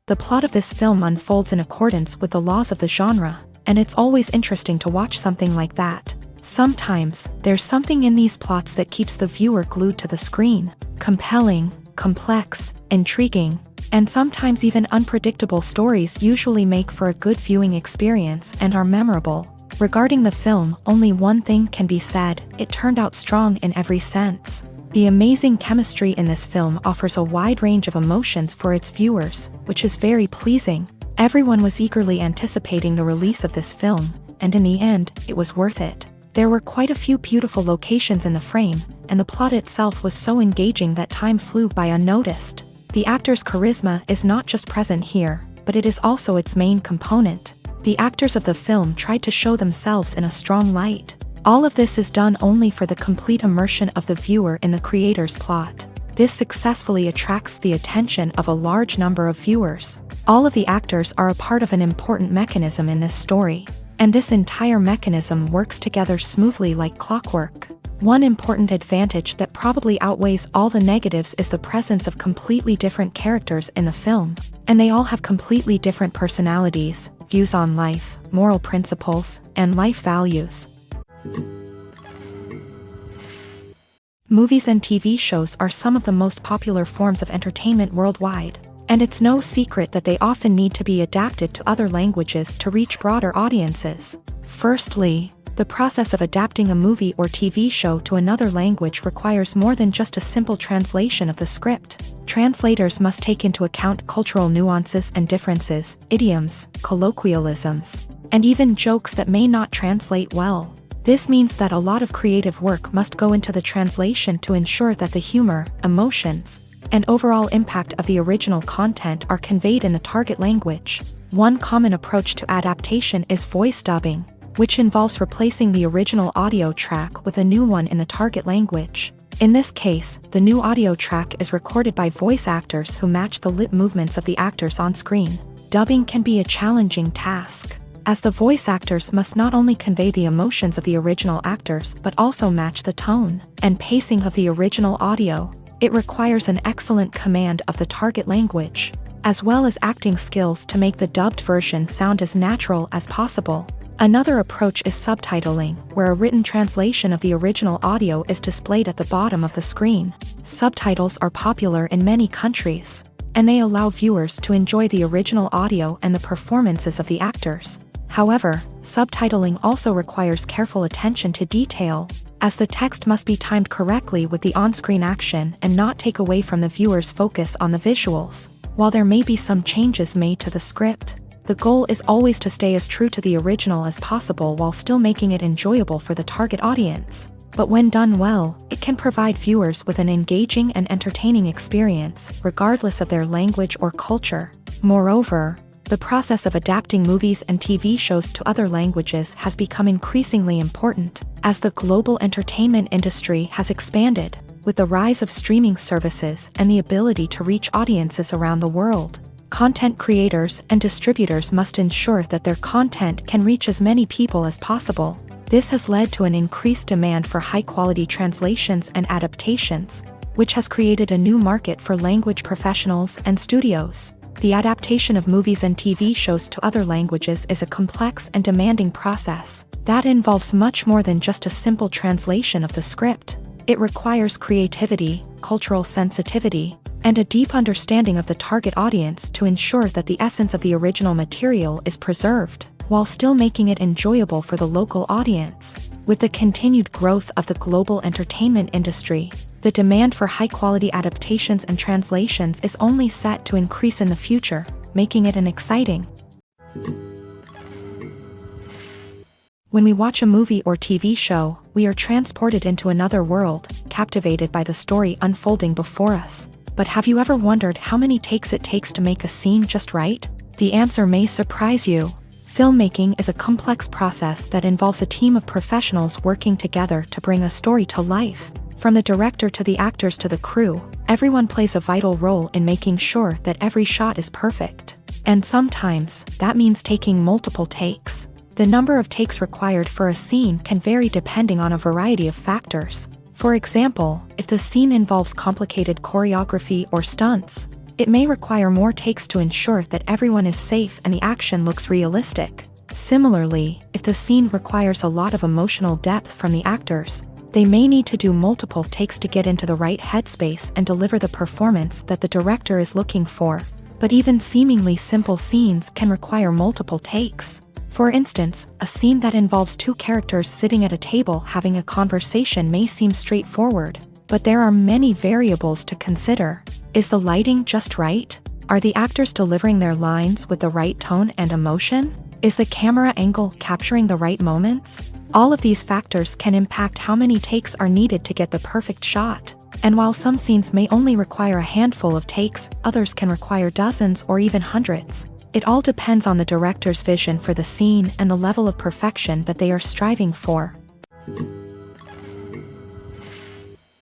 The plot of this film unfolds in accordance with the laws of the genre, and it's always interesting to watch something like that. Sometimes, there's something in these plots that keeps the viewer glued to the screen. Compelling, complex, intriguing, and sometimes even unpredictable stories usually make for a good viewing experience and are memorable. Regarding the film, only one thing can be said: it turned out strong in every sense. The amazing chemistry in this film offers a wide range of emotions for its viewers, which is very pleasing. Everyone was eagerly anticipating the release of this film, and in the end, it was worth it. There were quite a few beautiful locations in the frame, and the plot itself was so engaging that time flew by unnoticed. The actor's charisma is not just present here, but it is also its main component. The actors of the film tried to show themselves in a strong light. All of this is done only for the complete immersion of the viewer in the creator's plot. This successfully attracts the attention of a large number of viewers. All of the actors are a part of an important mechanism in this story, and this entire mechanism works together smoothly like clockwork. One important advantage that probably outweighs all the negatives is the presence of completely different characters in the film, and they all have completely different personalities, views on life, moral principles, and life values. Movies and TV shows are some of the most popular forms of entertainment worldwide, and it's no secret that they often need to be adapted to other languages to reach broader audiences. Firstly, the process of adapting a movie or TV show to another language requires more than just a simple translation of the script. Translators must take into account cultural nuances and differences, idioms, colloquialisms, and even jokes that may not translate well. This means that a lot of creative work must go into the translation to ensure that the humor, emotions, and overall impact of the original content are conveyed in the target language. One common approach to adaptation is voice dubbing, which involves replacing the original audio track with a new one in the target language. In this case, the new audio track is recorded by voice actors who match the lip movements of the actors on screen. Dubbing can be a challenging task, as the voice actors must not only convey the emotions of the original actors but also match the tone and pacing of the original audio. It requires an excellent command of the target language, as well as acting skills to make the dubbed version sound as natural as possible. Another approach is subtitling, where a written translation of the original audio is displayed at the bottom of the screen. Subtitles are popular in many countries, and they allow viewers to enjoy the original audio and the performances of the actors. However, subtitling also requires careful attention to detail, as the text must be timed correctly with the on-screen action and not take away from the viewer's focus on the visuals. While there may be some changes made to the script, the goal is always to stay as true to the original as possible while still making it enjoyable for the target audience. But when done well, it can provide viewers with an engaging and entertaining experience, regardless of their language or culture. Moreover, the process of adapting movies and TV shows to other languages has become increasingly important, as the global entertainment industry has expanded, with the rise of streaming services and the ability to reach audiences around the world. Content creators and distributors must ensure that their content can reach as many people as possible. This has led to an increased demand for high-quality translations and adaptations, which has created a new market for language professionals and studios. The adaptation of movies and TV shows to other languages is a complex and demanding process that involves much more than just a simple translation of the script. It requires creativity, cultural sensitivity, and a deep understanding of the target audience to ensure that the essence of the original material is preserved, while still making it enjoyable for the local audience. With the continued growth of the global entertainment industry, the demand for high-quality adaptations and translations is only set to increase in the future, making it an exciting. When we watch a movie or TV show, we are transported into another world, captivated by the story unfolding before us. But have you ever wondered how many takes it takes to make a scene just right? The answer may surprise you. Filmmaking is a complex process that involves a team of professionals working together to bring a story to life. From the director to the actors to the crew, everyone plays a vital role in making sure that every shot is perfect. And sometimes, that means taking multiple takes. The number of takes required for a scene can vary depending on a variety of factors. For example, if the scene involves complicated choreography or stunts, it may require more takes to ensure that everyone is safe and the action looks realistic. Similarly, if the scene requires a lot of emotional depth from the actors, they may need to do multiple takes to get into the right headspace and deliver the performance that the director is looking for. But even seemingly simple scenes can require multiple takes. For instance, a scene that involves two characters sitting at a table having a conversation may seem straightforward, but there are many variables to consider. Is the lighting just right? Are the actors delivering their lines with the right tone and emotion? Is the camera angle capturing the right moments? All of these factors can impact how many takes are needed to get the perfect shot. And while some scenes may only require a handful of takes, others can require dozens or even hundreds. It all depends on the director's vision for the scene and the level of perfection that they are striving for.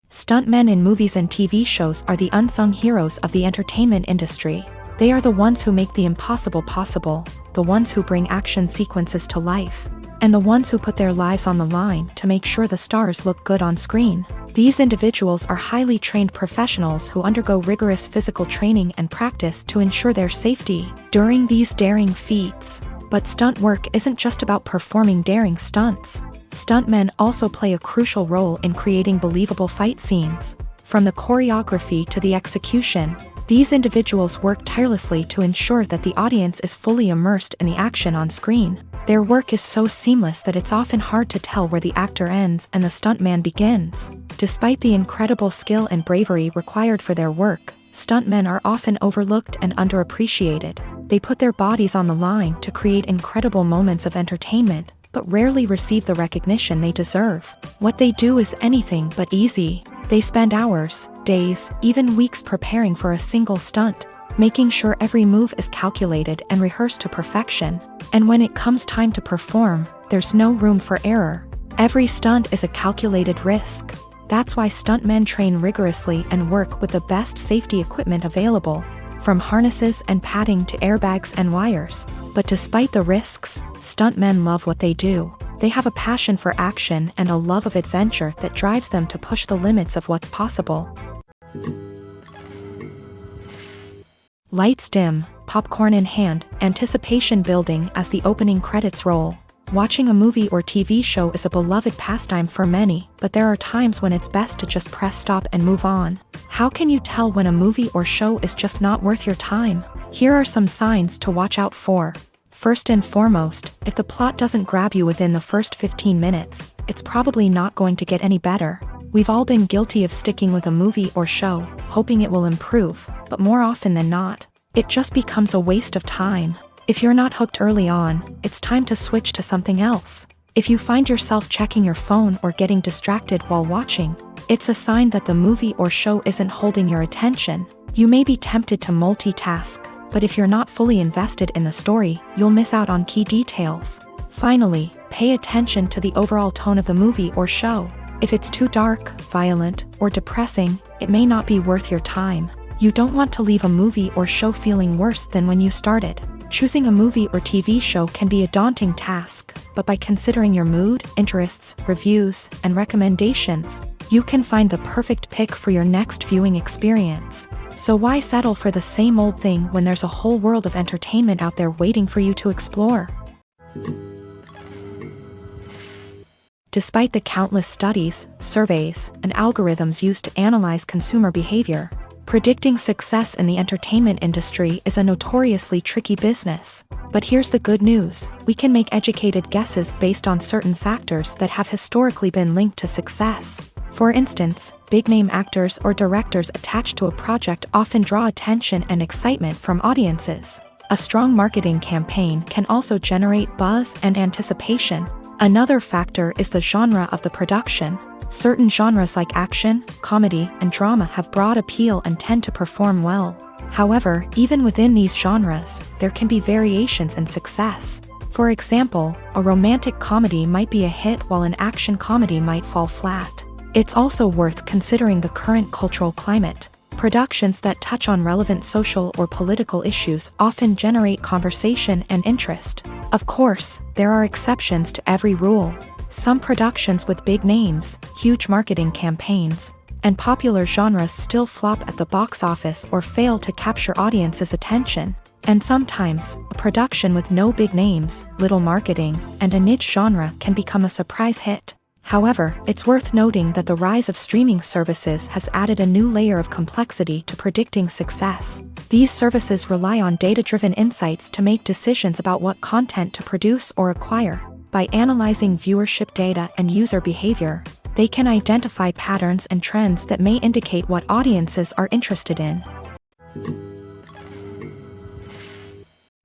Stuntmen in movies and TV shows are the unsung heroes of the entertainment industry. They are the ones who make the impossible possible, the ones who bring action sequences to life, and the ones who put their lives on the line to make sure the stars look good on screen. These individuals are highly trained professionals who undergo rigorous physical training and practice to ensure their safety during these daring feats. But stunt work isn't just about performing daring stunts. Stuntmen also play a crucial role in creating believable fight scenes. From the choreography to the execution, these individuals work tirelessly to ensure that the audience is fully immersed in the action on screen. Their work is so seamless that it's often hard to tell where the actor ends and the stuntman begins. Despite the incredible skill and bravery required for their work, stuntmen are often overlooked and underappreciated. They put their bodies on the line to create incredible moments of entertainment, but rarely receive the recognition they deserve. What they do is anything but easy. They spend hours, days, even weeks preparing for a single stunt, making sure every move is calculated and rehearsed to perfection. And when it comes time to perform, there's no room for error. Every stunt is a calculated risk. That's why stuntmen train rigorously and work with the best safety equipment available, from harnesses and padding to airbags and wires. But despite the risks, stuntmen love what they do. They have a passion for action and a love of adventure that drives them to push the limits of what's possible. Lights dim, popcorn in hand, anticipation building as the opening credits roll. Watching a movie or TV show is a beloved pastime for many, but there are times when it's best to just press stop and move on. How can you tell when a movie or show is just not worth your time? Here are some signs to watch out for. First and foremost, if the plot doesn't grab you within the first 15 minutes, it's probably not going to get any better. We've all been guilty of sticking with a movie or show, hoping it will improve, but more often than not, it just becomes a waste of time. If you're not hooked early on, it's time to switch to something else. If you find yourself checking your phone or getting distracted while watching, it's a sign that the movie or show isn't holding your attention. You may be tempted to multitask, but if you're not fully invested in the story, you'll miss out on key details. Finally, pay attention to the overall tone of the movie or show. If it's too dark, violent, or depressing, it may not be worth your time. You don't want to leave a movie or show feeling worse than when you started. Choosing a movie or TV show can be a daunting task, but by considering your mood, interests, reviews, and recommendations, you can find the perfect pick for your next viewing experience. So why settle for the same old thing when there's a whole world of entertainment out there waiting for you to explore? Despite the countless studies, surveys, and algorithms used to analyze consumer behavior, Predicting success in the entertainment industry is a notoriously tricky business. But here's the good news: we can make educated guesses based on certain factors that have historically been linked to success. For instance, big-name actors or directors attached to a project often draw attention and excitement from audiences. A strong marketing campaign can also generate buzz and anticipation. Another factor is the genre of the production. Certain genres like action, comedy, and drama have broad appeal and tend to perform well. However, even within these genres, there can be variations in success. For example, a romantic comedy might be a hit while an action comedy might fall flat. It's also worth considering the current cultural climate. Productions that touch on relevant social or political issues often generate conversation and interest. Of course, there are exceptions to every rule. Some productions with big names, huge marketing campaigns, and popular genres still flop at the box office or fail to capture audiences' attention. And sometimes, a production with no big names, little marketing, and a niche genre can become a surprise hit. However, it's worth noting that the rise of streaming services has added a new layer of complexity to predicting success. These services rely on data-driven insights to make decisions about what content to produce or acquire. By analyzing viewership data and user behavior, they can identify patterns and trends that may indicate what audiences are interested in.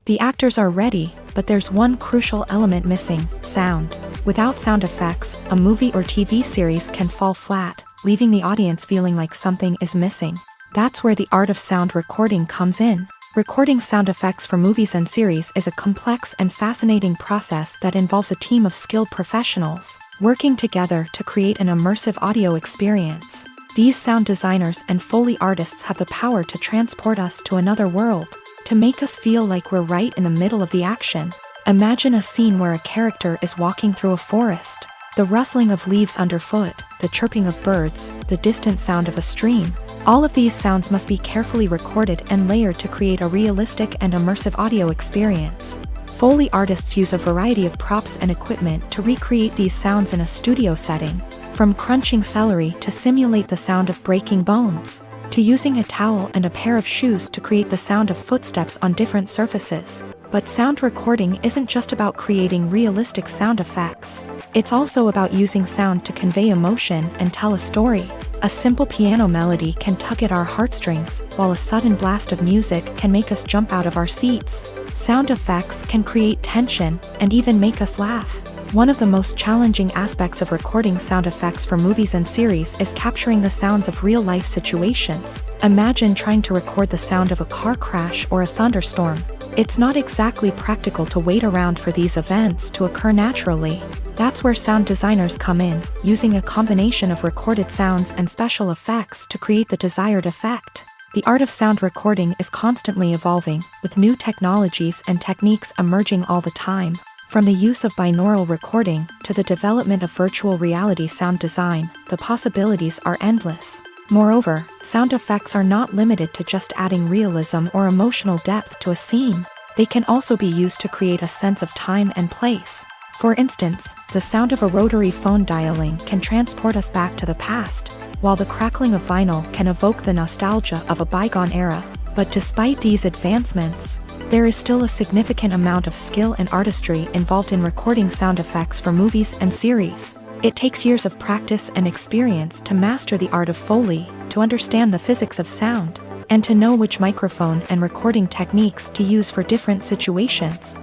The actors are ready, but there's one crucial element missing: sound. Without sound effects, a movie or TV series can fall flat, leaving the audience feeling like something is missing. That's where the art of sound recording comes in. Recording sound effects for movies and series is a complex and fascinating process that involves a team of skilled professionals working together to create an immersive audio experience. These sound designers and Foley artists have the power to transport us to another world, to make us feel like we're right in the middle of the action. Imagine a scene where a character is walking through a forest. The rustling of leaves underfoot, the chirping of birds, the distant sound of a stream. All of these sounds must be carefully recorded and layered to create a realistic and immersive audio experience. Foley artists use a variety of props and equipment to recreate these sounds in a studio setting, from crunching celery to simulate the sound of breaking bones, to using a towel and a pair of shoes to create the sound of footsteps on different surfaces. But sound recording isn't just about creating realistic sound effects. It's also about using sound to convey emotion and tell a story. A simple piano melody can tug at our heartstrings, while a sudden blast of music can make us jump out of our seats. Sound effects can create tension and even make us laugh. One of the most challenging aspects of recording sound effects for movies and series is capturing the sounds of real-life situations. Imagine trying to record the sound of a car crash or a thunderstorm. It's not exactly practical to wait around for these events to occur naturally. That's where sound designers come in, using a combination of recorded sounds and special effects to create the desired effect. The art of sound recording is constantly evolving, with new technologies and techniques emerging all the time. From the use of binaural recording to the development of virtual reality sound design, the possibilities are endless. Moreover, sound effects are not limited to just adding realism or emotional depth to a scene. They can also be used to create a sense of time and place. For instance, the sound of a rotary phone dialing can transport us back to the past, while the crackling of vinyl can evoke the nostalgia of a bygone era. But despite these advancements, there is still a significant amount of skill and artistry involved in recording sound effects for movies and series. It takes years of practice and experience to master the art of Foley, to understand the physics of sound, and to know which microphone and recording techniques to use for different situations.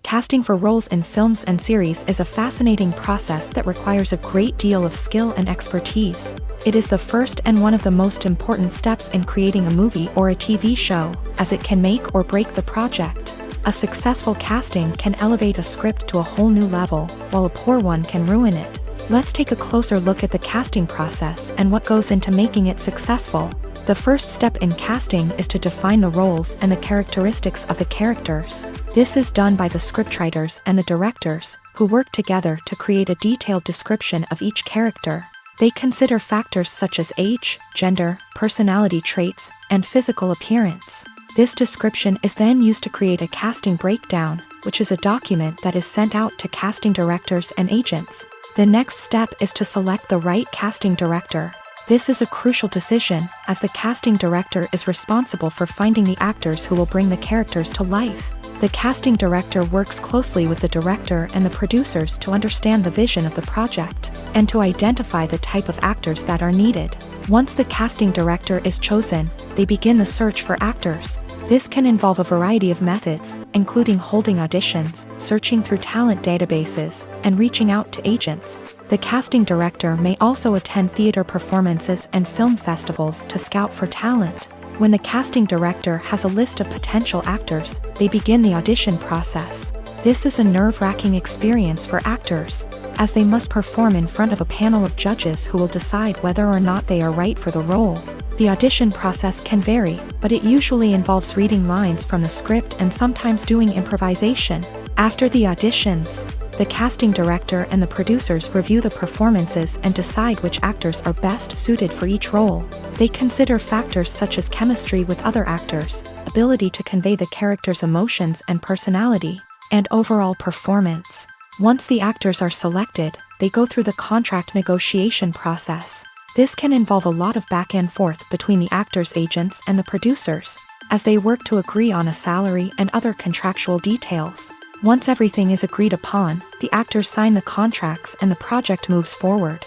Casting for roles in films and series is a fascinating process that requires a great deal of skill and expertise. It is the first and one of the most important steps in creating a movie or a TV show, as it can make or break the project. A successful casting can elevate a script to a whole new level, while a poor one can ruin it. Let's take a closer look at the casting process and what goes into making it successful. The first step in casting is to define the roles and the characteristics of the characters. This is done by the scriptwriters and the directors, who work together to create a detailed description of each character. They consider factors such as age, gender, personality traits, and physical appearance. This description is then used to create a casting breakdown, which is a document that is sent out to casting directors and agents. The next step is to select the right casting director. This is a crucial decision, as the casting director is responsible for finding the actors who will bring the characters to life. The casting director works closely with the director and the producers to understand the vision of the project, and to identify the type of actors that are needed. Once the casting director is chosen, they begin the search for actors. This can involve a variety of methods, including holding auditions, searching through talent databases, and reaching out to agents. The casting director may also attend theater performances and film festivals to scout for talent. When the casting director has a list of potential actors, they begin the audition process. This is a nerve-wracking experience for actors, as they must perform in front of a panel of judges who will decide whether or not they are right for the role. The audition process can vary, but it usually involves reading lines from the script and sometimes doing improvisation. After the auditions, the casting director and the producers review the performances and decide which actors are best suited for each role. They consider factors such as chemistry with other actors, ability to convey the character's emotions and personality, and overall performance. Once the actors are selected, they go through the contract negotiation process. This can involve a lot of back and forth between the actors' agents and the producers, as they work to agree on a salary and other contractual details. Once everything is agreed upon, the actors sign the contracts and the project moves forward.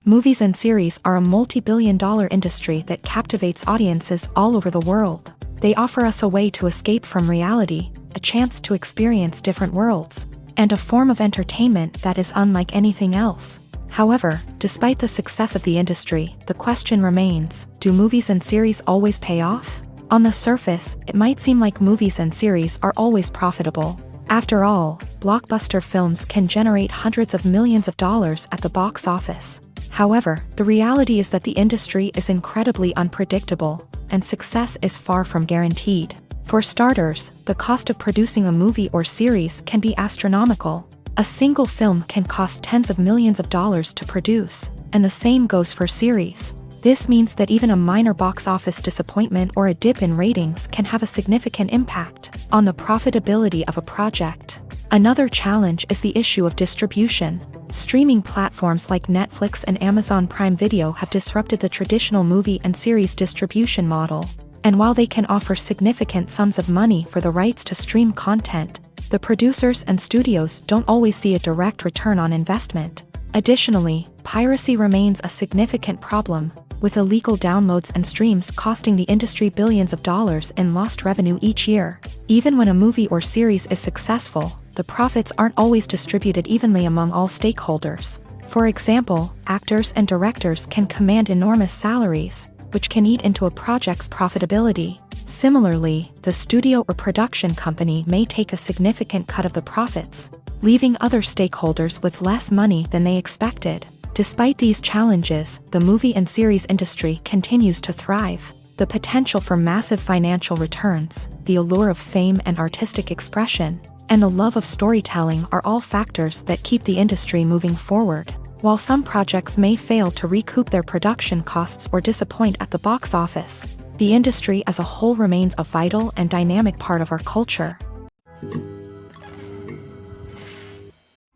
Movies and series are a multi-billion-dollar industry that captivates audiences all over the world. They offer us a way to escape from reality, a chance to experience different worlds, and a form of entertainment that is unlike anything else. However, despite the success of the industry, the question remains, do movies and series always pay off? On the surface, it might seem like movies and series are always profitable. After all, blockbuster films can generate hundreds of millions of dollars at the box office. However, the reality is that the industry is incredibly unpredictable, and success is far from guaranteed. For starters, the cost of producing a movie or series can be astronomical. A single film can cost tens of millions of dollars to produce, and the same goes for series. This means that even a minor box office disappointment or a dip in ratings can have a significant impact on the profitability of a project. Another challenge is the issue of distribution. Streaming platforms like Netflix and Amazon Prime Video have disrupted the traditional movie and series distribution model. And while they can offer significant sums of money for the rights to stream content, the producers and studios don't always see a direct return on investment. Additionally, piracy remains a significant problem, with illegal downloads and streams costing the industry billions of dollars in lost revenue each year. Even when a movie or series is successful, the profits aren't always distributed evenly among all stakeholders. For example, actors and directors can command enormous salaries, which can eat into a project's profitability. Similarly, the studio or production company may take a significant cut of the profits, leaving other stakeholders with less money than they expected. Despite these challenges, the movie and series industry continues to thrive. The potential for massive financial returns, the allure of fame and artistic expression, and the love of storytelling are all factors that keep the industry moving forward. While some projects may fail to recoup their production costs or disappoint at the box office, the industry as a whole remains a vital and dynamic part of our culture.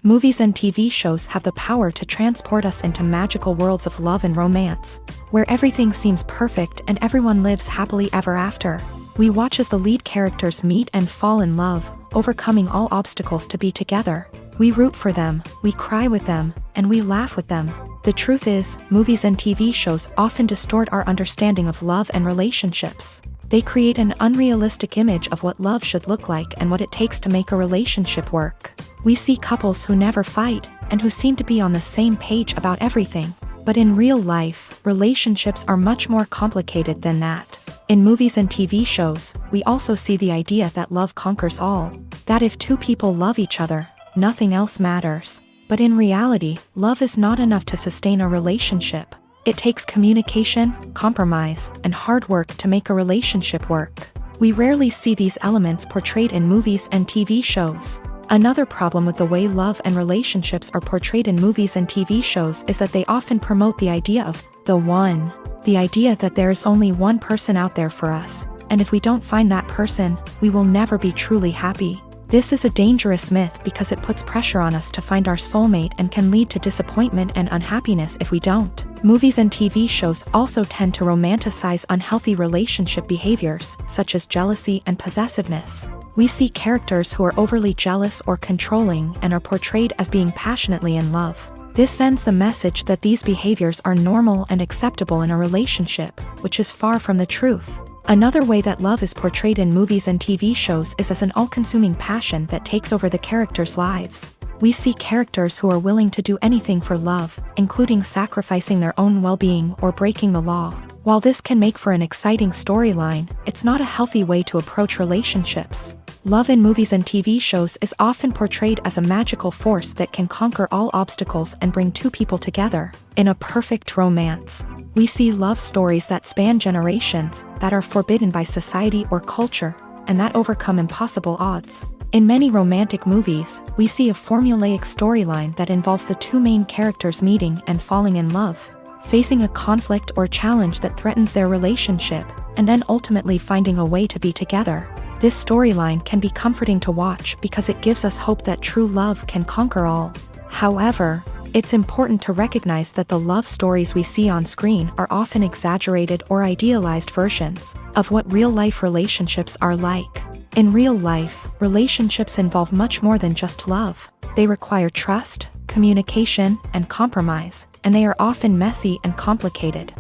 Movies and TV shows have the power to transport us into magical worlds of love and romance, where everything seems perfect and everyone lives happily ever after. We watch as the lead characters meet and fall in love, overcoming all obstacles to be together. We root for them, we cry with them, and we laugh with them. The truth is, movies and TV shows often distort our understanding of love and relationships. They create an unrealistic image of what love should look like and what it takes to make a relationship work. We see couples who never fight, and who seem to be on the same page about everything. But in real life, relationships are much more complicated than that. In movies and TV shows, we also see the idea that love conquers all. That if two people love each other, nothing else matters. But in reality, love is not enough to sustain a relationship. It takes communication, compromise, and hard work to make a relationship work. We rarely see these elements portrayed in movies and TV shows. Another problem with the way love and relationships are portrayed in movies and TV shows is that they often promote the idea of the one. The idea that there is only one person out there for us, and if we don't find that person, we will never be truly happy. This is a dangerous myth because it puts pressure on us to find our soulmate and can lead to disappointment and unhappiness if we don't. Movies and TV shows also tend to romanticize unhealthy relationship behaviors, such as jealousy and possessiveness. We see characters who are overly jealous or controlling and are portrayed as being passionately in love. This sends the message that these behaviors are normal and acceptable in a relationship, which is far from the truth. Another way that love is portrayed in movies and TV shows is as an all-consuming passion that takes over the characters' lives. We see characters who are willing to do anything for love, including sacrificing their own well-being or breaking the law. While this can make for an exciting storyline, it's not a healthy way to approach relationships. Love in movies and TV shows is often portrayed as a magical force that can conquer all obstacles and bring two people together in a perfect romance. We see love stories that span generations, that are forbidden by society or culture, and that overcome impossible odds. In many romantic movies, we see a formulaic storyline that involves the two main characters meeting and falling in love, facing a conflict or challenge that threatens their relationship, and then ultimately finding a way to be together. This storyline can be comforting to watch because it gives us hope that true love can conquer all. However, it's important to recognize that the love stories we see on screen are often exaggerated or idealized versions of what real-life relationships are like. In real life, relationships involve much more than just love. They require trust, communication, and compromise, and they are often messy and complicated.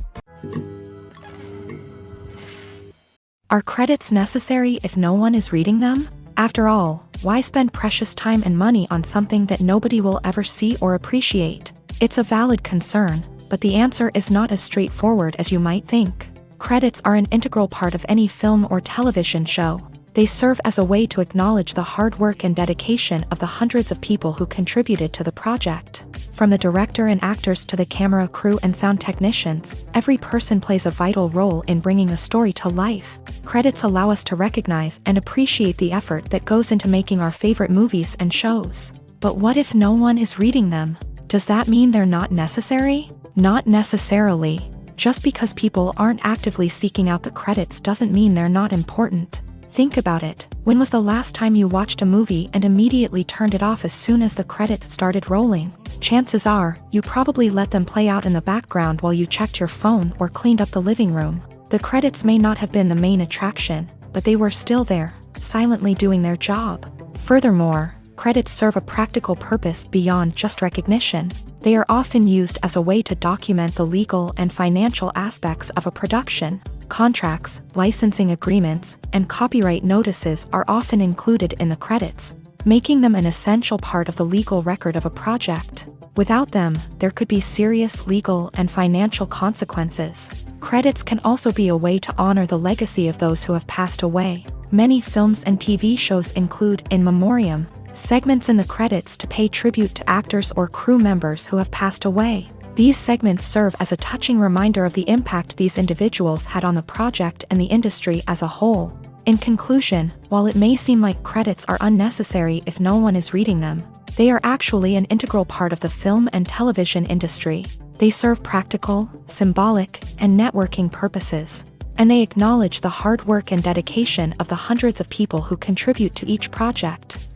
Are credits necessary if no one is reading them? After all, why spend precious time and money on something that nobody will ever see or appreciate? It's a valid concern, but the answer is not as straightforward as you might think. Credits are an integral part of any film or television show. They serve as a way to acknowledge the hard work and dedication of the hundreds of people who contributed to the project. From the director and actors to the camera crew and sound technicians, every person plays a vital role in bringing a story to life. Credits allow us to recognize and appreciate the effort that goes into making our favorite movies and shows. But what if no one is reading them? Does that mean they're not necessary? Not necessarily. Just because people aren't actively seeking out the credits doesn't mean they're not important. Think about it. When was the last time you watched a movie and immediately turned it off as soon as the credits started rolling? Chances are, you probably let them play out in the background while you checked your phone or cleaned up the living room. The credits may not have been the main attraction, but they were still there, silently doing their job. Furthermore, credits serve a practical purpose beyond just recognition. They are often used as a way to document the legal and financial aspects of a production. Contracts, licensing agreements, and copyright notices are often included in the credits, making them an essential part of the legal record of a project. Without them, there could be serious legal and financial consequences. Credits can also be a way to honor the legacy of those who have passed away. Many films and TV shows include in memoriam segments in the credits to pay tribute to actors or crew members who have passed away. These segments serve as a touching reminder of the impact these individuals had on the project and the industry as a whole. In conclusion, while it may seem like credits are unnecessary if no one is reading them, they are actually an integral part of the film and television industry. They serve practical, symbolic, and networking purposes, and they acknowledge the hard work and dedication of the hundreds of people who contribute to each project.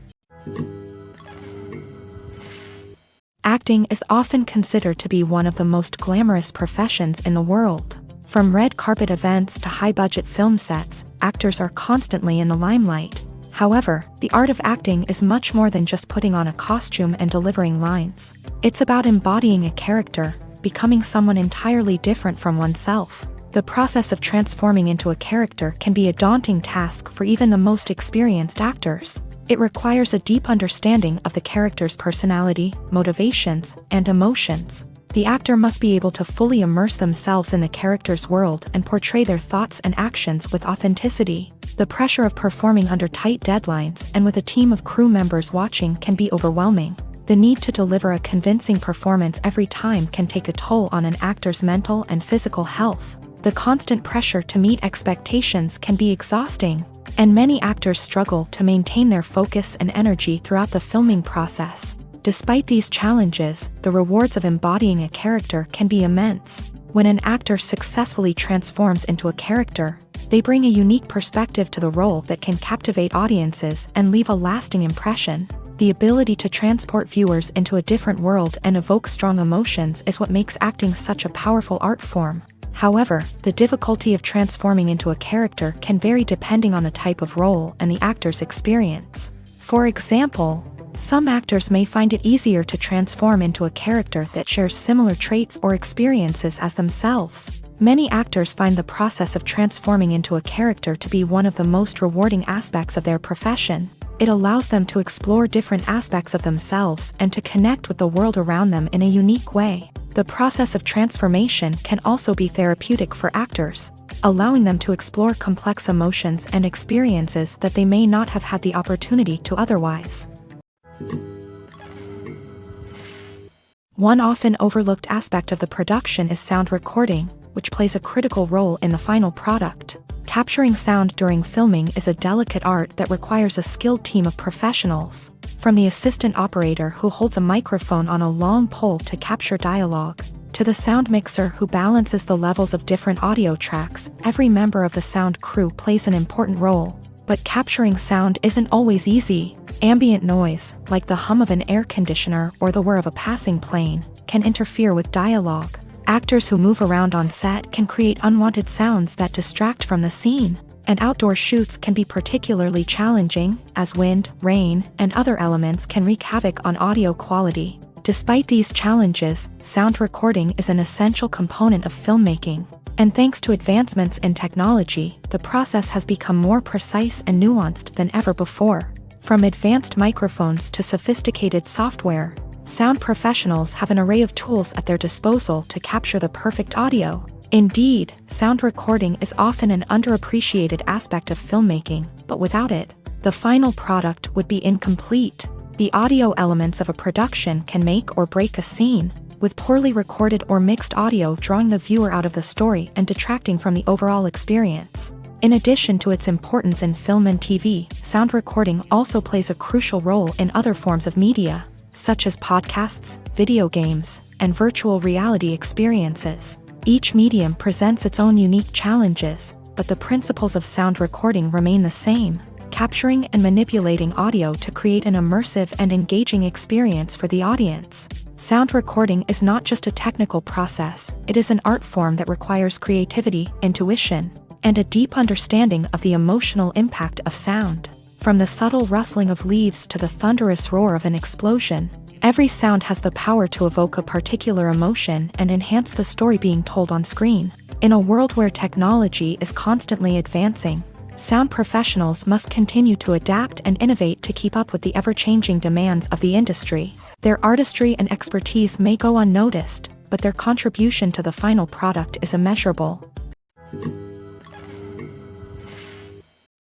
Acting is often considered to be one of the most glamorous professions in the world. From red carpet events to high-budget film sets, actors are constantly in the limelight. However, the art of acting is much more than just putting on a costume and delivering lines. It's about embodying a character, becoming someone entirely different from oneself. The process of transforming into a character can be a daunting task for even the most experienced actors. It requires a deep understanding of the character's personality, motivations, and emotions. The actor must be able to fully immerse themselves in the character's world and portray their thoughts and actions with authenticity. The pressure of performing under tight deadlines and with a team of crew members watching can be overwhelming. The need to deliver a convincing performance every time can take a toll on an actor's mental and physical health. The constant pressure to meet expectations can be exhausting, and many actors struggle to maintain their focus and energy throughout the filming process. Despite these challenges, the rewards of embodying a character can be immense. When an actor successfully transforms into a character, They bring a unique perspective to the role that can captivate audiences and leave a lasting impression. The ability to transport viewers into a different world and evoke strong emotions is what makes acting such a powerful art form. However, the difficulty of transforming into a character can vary depending on the type of role and the actor's experience. For example, some actors may find it easier to transform into a character that shares similar traits or experiences as themselves. Many actors find the process of transforming into a character to be one of the most rewarding aspects of their profession. It allows them to explore different aspects of themselves and to connect with the world around them in a unique way. The process of transformation can also be therapeutic for actors, allowing them to explore complex emotions and experiences that they may not have had the opportunity to otherwise. One often overlooked aspect of the production is sound recording, which plays a critical role in the final product. Capturing sound during filming is a delicate art that requires a skilled team of professionals, from the assistant operator who holds a microphone on a long pole to capture dialogue, to the sound mixer who balances the levels of different audio tracks. Every member of the sound crew plays an important role. But capturing sound isn't always easy. Ambient noise, like the hum of an air conditioner or the whir of a passing plane, can interfere with dialogue. Actors who move around on set can create unwanted sounds that distract from the scene, and outdoor shoots can be particularly challenging, as wind, rain, and other elements can wreak havoc on audio quality. Despite these challenges, sound recording is an essential component of filmmaking, and thanks to advancements in technology, the process has become more precise and nuanced than ever before. From advanced microphones to sophisticated software, sound professionals have an array of tools at their disposal to capture the perfect audio. Indeed, sound recording is often an underappreciated aspect of filmmaking, but without it, the final product would be incomplete. The audio elements of a production can make or break a scene, with poorly recorded or mixed audio drawing the viewer out of the story and detracting from the overall experience. In addition to its importance in film and TV, sound recording also plays a crucial role in other forms of media, such as podcasts, video games, and virtual reality experiences. Each medium presents its own unique challenges, but the principles of sound recording remain the same: capturing and manipulating audio to create an immersive and engaging experience for the audience. Sound recording is not just a technical process, it is an art form that requires creativity, intuition, and a deep understanding of the emotional impact of sound. From the subtle rustling of leaves to the thunderous roar of an explosion, every sound has the power to evoke a particular emotion and enhance the story being told on screen. In a world where technology is constantly advancing, sound professionals must continue to adapt and innovate to keep up with the ever-changing demands of the industry. Their artistry and expertise may go unnoticed, but their contribution to the final product is immeasurable.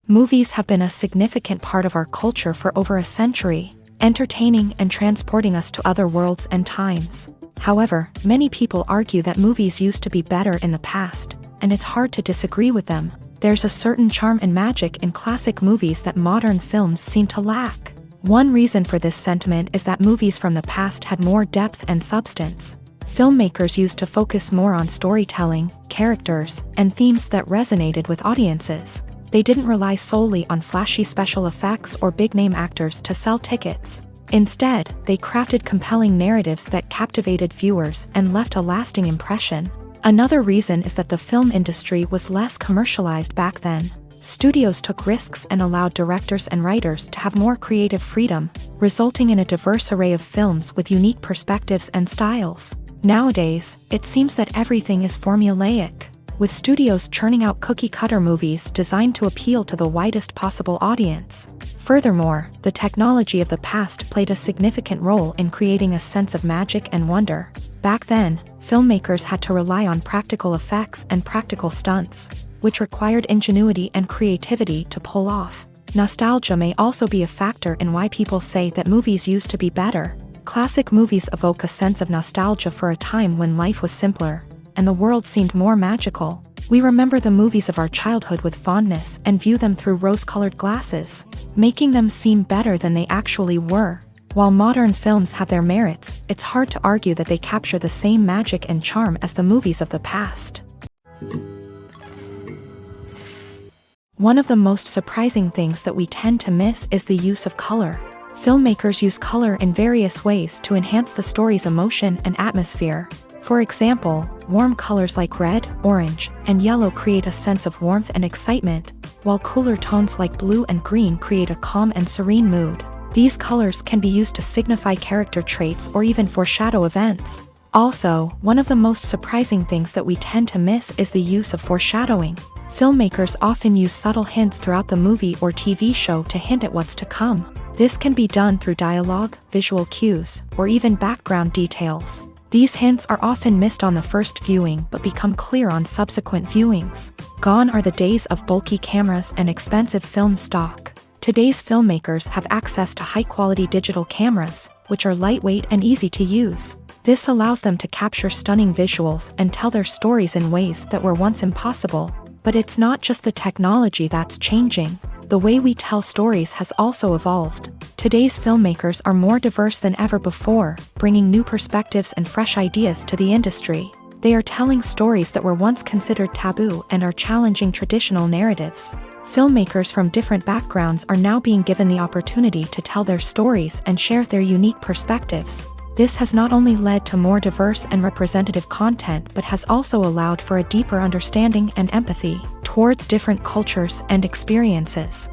Movies have been a significant part of our culture for over a century, entertaining and transporting us to other worlds and times. However, many people argue that movies used to be better in the past, and it's hard to disagree with them. There's a certain charm and magic in classic movies that modern films seem to lack. One reason for this sentiment is that movies from the past had more depth and substance. Filmmakers used to focus more on storytelling, characters, and themes that resonated with audiences. They didn't rely solely on flashy special effects or big-name actors to sell tickets. Instead, they crafted compelling narratives that captivated viewers and left a lasting impression. Another reason is that the film industry was less commercialized back then. Studios took risks and allowed directors and writers to have more creative freedom, resulting in a diverse array of films with unique perspectives and styles. Nowadays, it seems that everything is formulaic, with studios churning out cookie-cutter movies designed to appeal to the widest possible audience. Furthermore, the technology of the past played a significant role in creating a sense of magic and wonder. Back then, filmmakers had to rely on practical effects and practical stunts, which required ingenuity and creativity to pull off. Nostalgia may also be a factor in why people say that movies used to be better. Classic movies evoke a sense of nostalgia for a time when life was simpler, and the world seemed more magical. We remember the movies of our childhood with fondness and view them through rose-colored glasses, making them seem better than they actually were. While modern films have their merits, it's hard to argue that they capture the same magic and charm as the movies of the past. One of the most surprising things that we tend to miss is the use of color. Filmmakers use color in various ways to enhance the story's emotion and atmosphere. For example, warm colors like red, orange, and yellow create a sense of warmth and excitement, while cooler tones like blue and green create a calm and serene mood. These colors can be used to signify character traits or even foreshadow events. Also, one of the most surprising things that we tend to miss is the use of foreshadowing. Filmmakers often use subtle hints throughout the movie or TV show to hint at what's to come. This can be done through dialogue, visual cues, or even background details. These hints are often missed on the first viewing but become clear on subsequent viewings. Gone are the days of bulky cameras and expensive film stock. Today's filmmakers have access to high-quality digital cameras, which are lightweight and easy to use. This allows them to capture stunning visuals and tell their stories in ways that were once impossible. But it's not just the technology that's changing. The way we tell stories has also evolved. Today's filmmakers are more diverse than ever before, bringing new perspectives and fresh ideas to the industry. They are telling stories that were once considered taboo and are challenging traditional narratives. Filmmakers from different backgrounds are now being given the opportunity to tell their stories and share their unique perspectives. This has not only led to more diverse and representative content but has also allowed for a deeper understanding and empathy towards different cultures and experiences.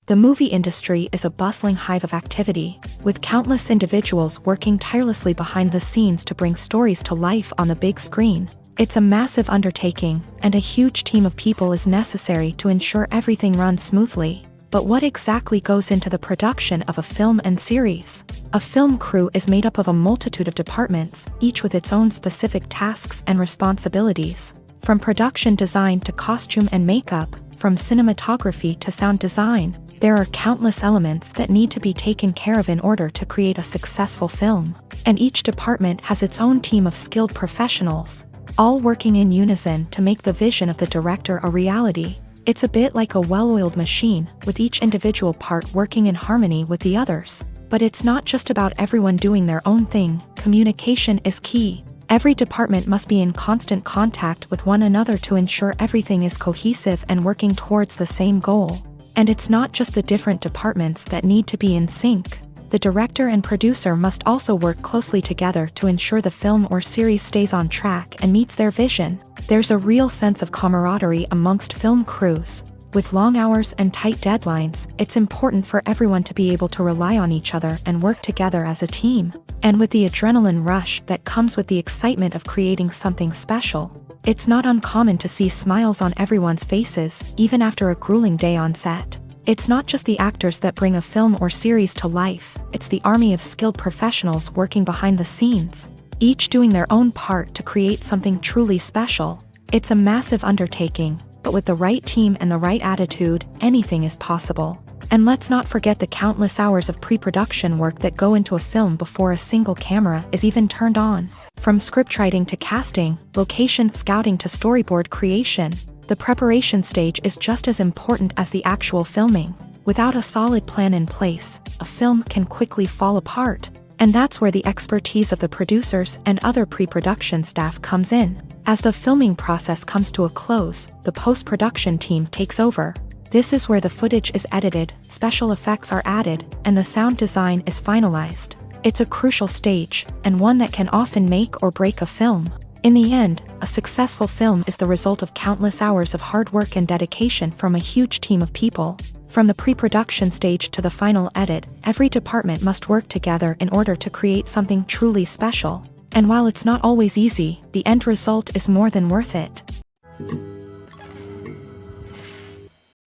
The movie industry is a bustling hive of activity, with countless individuals working tirelessly behind the scenes to bring stories to life on the big screen. It's a massive undertaking, and a huge team of people is necessary to ensure everything runs smoothly. But what exactly goes into the production of a film and series? A film crew is made up of a multitude of departments, each with its own specific tasks and responsibilities. From production design to costume and makeup, from cinematography to sound design, there are countless elements that need to be taken care of in order to create a successful film. And each department has its own team of skilled professionals, all working in unison to make the vision of the director a reality. It's a bit like a well-oiled machine, with each individual part working in harmony with the others. But it's not just about everyone doing their own thing. Communication is key. Every department must be in constant contact with one another to ensure everything is cohesive and working towards the same goal. And it's not just the different departments that need to be in sync. The director and producer must also work closely together to ensure the film or series stays on track and meets their vision. There's a real sense of camaraderie amongst film crews. With long hours and tight deadlines, it's important for everyone to be able to rely on each other and work together as a team. And with the adrenaline rush that comes with the excitement of creating something special, it's not uncommon to see smiles on everyone's faces, even after a grueling day on set. It's not just the actors that bring a film or series to life, it's the army of skilled professionals working behind the scenes, each doing their own part to create something truly special. It's a massive undertaking, but with the right team and the right attitude, anything is possible. And let's not forget the countless hours of pre-production work that go into a film before a single camera is even turned on. From scriptwriting to casting, location scouting to storyboard creation, the preparation stage is just as important as the actual filming. Without a solid plan in place, a film can quickly fall apart. And that's where the expertise of the producers and other pre-production staff comes in. As the filming process comes to a close, the post-production team takes over. This is where the footage is edited, special effects are added, and the sound design is finalized. It's a crucial stage, and one that can often make or break a film. In the end, a successful film is the result of countless hours of hard work and dedication from a huge team of people. From the pre-production stage to the final edit, every department must work together in order to create something truly special. And while it's not always easy, the end result is more than worth it.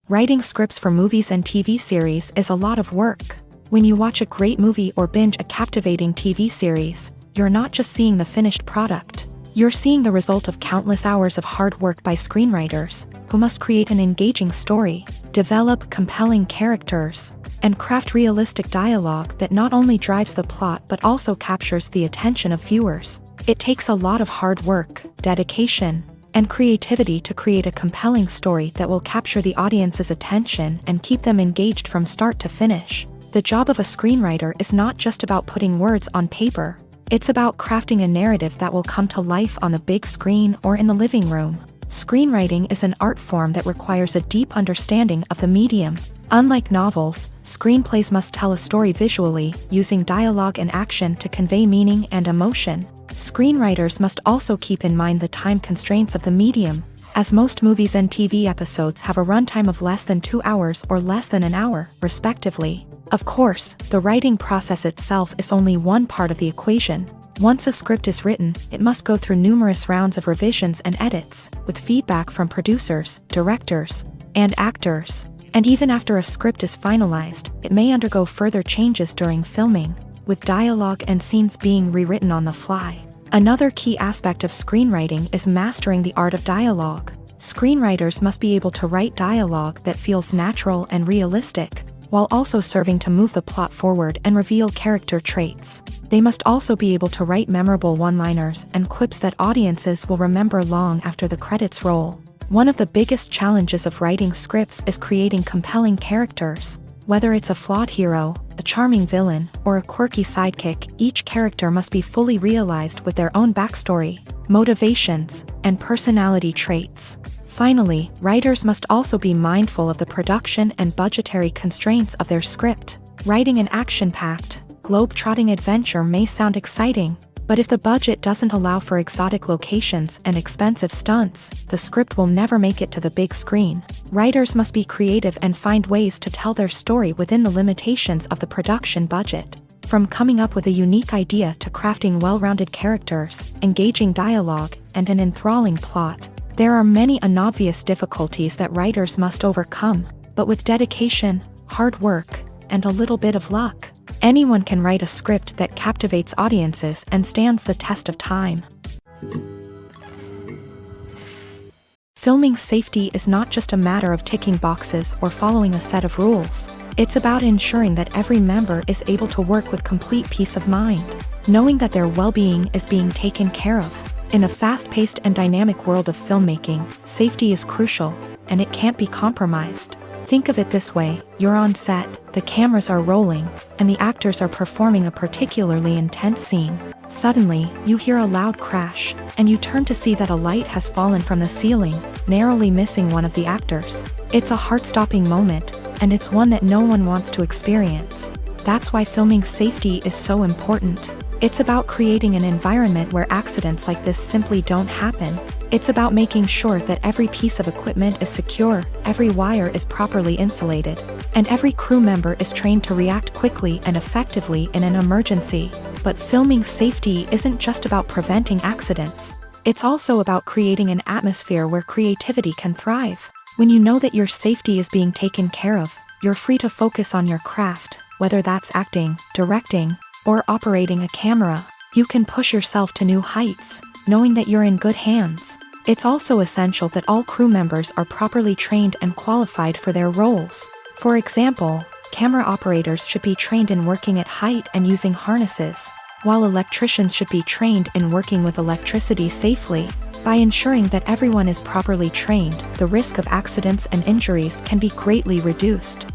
Writing scripts for movies and TV series is a lot of work. When you watch a great movie or binge a captivating TV series, you're not just seeing the finished product. You're seeing the result of countless hours of hard work by screenwriters, who must create an engaging story, develop compelling characters, and craft realistic dialogue that not only drives the plot but also captures the attention of viewers. It takes a lot of hard work, dedication, and creativity to create a compelling story that will capture the audience's attention and keep them engaged from start to finish. The job of a screenwriter is not just about putting words on paper. It's about crafting a narrative that will come to life on the big screen or in the living room. Screenwriting is an art form that requires a deep understanding of the medium. Unlike novels, screenplays must tell a story visually, using dialogue and action to convey meaning and emotion. Screenwriters must also keep in mind the time constraints of the medium, as most movies and TV episodes have a runtime of less than 2 hours or less than an hour, respectively. Of course, the writing process itself is only one part of the equation. Once a script is written, it must go through numerous rounds of revisions and edits, with feedback from producers, directors, and actors. And even after a script is finalized, it may undergo further changes during filming, with dialogue and scenes being rewritten on the fly. Another key aspect of screenwriting is mastering the art of dialogue. Screenwriters must be able to write dialogue that feels natural and realistic, while also serving to move the plot forward and reveal character traits. They must also be able to write memorable one-liners and quips that audiences will remember long after the credits roll. One of the biggest challenges of writing scripts is creating compelling characters. Whether it's a flawed hero, a charming villain, or a quirky sidekick, each character must be fully realized with their own backstory, motivations, and personality traits. Finally, writers must also be mindful of the production and budgetary constraints of their script. Writing an action-packed, globe-trotting adventure may sound exciting, but if the budget doesn't allow for exotic locations and expensive stunts, the script will never make it to the big screen. Writers must be creative and find ways to tell their story within the limitations of the production budget. From coming up with a unique idea to crafting well-rounded characters, engaging dialogue, and an enthralling plot, there are many unobvious difficulties that writers must overcome, but with dedication, hard work, and a little bit of luck, anyone can write a script that captivates audiences and stands the test of time. Filming safety is not just a matter of ticking boxes or following a set of rules. It's about ensuring that every member is able to work with complete peace of mind, knowing that their well-being is being taken care of. In a fast-paced and dynamic world of filmmaking, safety is crucial, and it can't be compromised. Think of it this way: you're on set, the cameras are rolling, and the actors are performing a particularly intense scene. Suddenly, you hear a loud crash, and you turn to see that a light has fallen from the ceiling, narrowly missing one of the actors. It's a heart-stopping moment, and it's one that no one wants to experience. That's why filming safety is so important. It's about creating an environment where accidents like this simply don't happen. It's about making sure that every piece of equipment is secure, every wire is properly insulated, and every crew member is trained to react quickly and effectively in an emergency. But filming safety isn't just about preventing accidents. It's also about creating an atmosphere where creativity can thrive. When you know that your safety is being taken care of, you're free to focus on your craft, whether that's acting, directing, or operating a camera. You can push yourself to new heights, knowing that you're in good hands. It's also essential that all crew members are properly trained and qualified for their roles. For example, camera operators should be trained in working at height and using harnesses, while electricians should be trained in working with electricity safely. By ensuring that everyone is properly trained, the risk of accidents and injuries can be greatly reduced.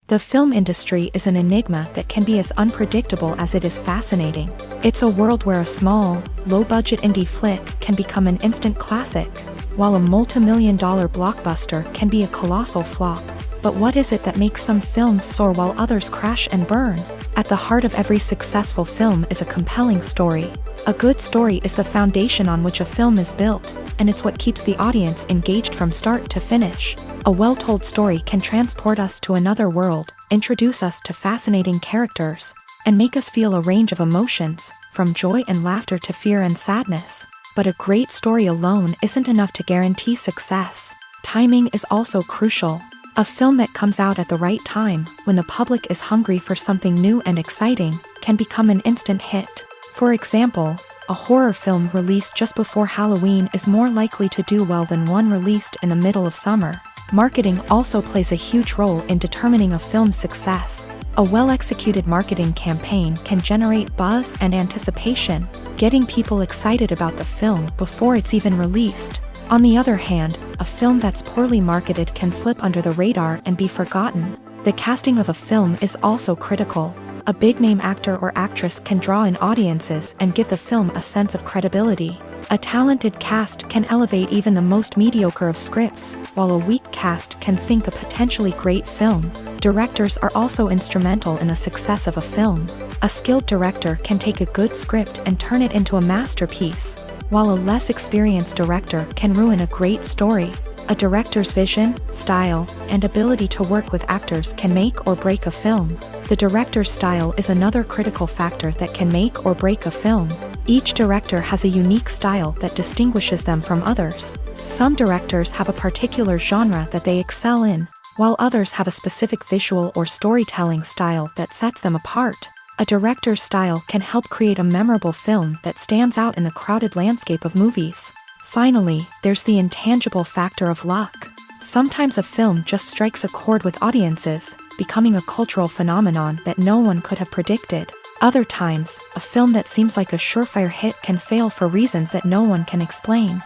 The film industry is an enigma that can be as unpredictable as it is fascinating. It's a world where a small, low-budget indie flick can become an instant classic, while a multi-million-dollar blockbuster can be a colossal flop. But what is it that makes some films soar while others crash and burn? At the heart of every successful film is a compelling story. A good story is the foundation on which a film is built, and it's what keeps the audience engaged from start to finish. A well-told story can transport us to another world, introduce us to fascinating characters, and make us feel a range of emotions, from joy and laughter to fear and sadness. But a great story alone isn't enough to guarantee success. Timing is also crucial. A film that comes out at the right time, when the public is hungry for something new and exciting, can become an instant hit. For example, a horror film released just before Halloween is more likely to do well than one released in the middle of summer. Marketing also plays a huge role in determining a film's success. A well-executed marketing campaign can generate buzz and anticipation, getting people excited about the film before it's even released. On the other hand, a film that's poorly marketed can slip under the radar and be forgotten. The casting of a film is also critical. A big-name actor or actress can draw in audiences and give the film a sense of credibility. A talented cast can elevate even the most mediocre of scripts, while a weak cast can sink a potentially great film. Directors are also instrumental in the success of a film. A skilled director can take a good script and turn it into a masterpiece, while a less experienced director can ruin a great story. A director's vision, style, and ability to work with actors can make or break a film. The director's style is another critical factor that can make or break a film. Each director has a unique style that distinguishes them from others. Some directors have a particular genre that they excel in, while others have a specific visual or storytelling style that sets them apart. A director's style can help create a memorable film that stands out in the crowded landscape of movies. Finally, there's the intangible factor of luck. Sometimes a film just strikes a chord with audiences, becoming a cultural phenomenon that no one could have predicted. Other times, a film that seems like a surefire hit can fail for reasons that no one can explain.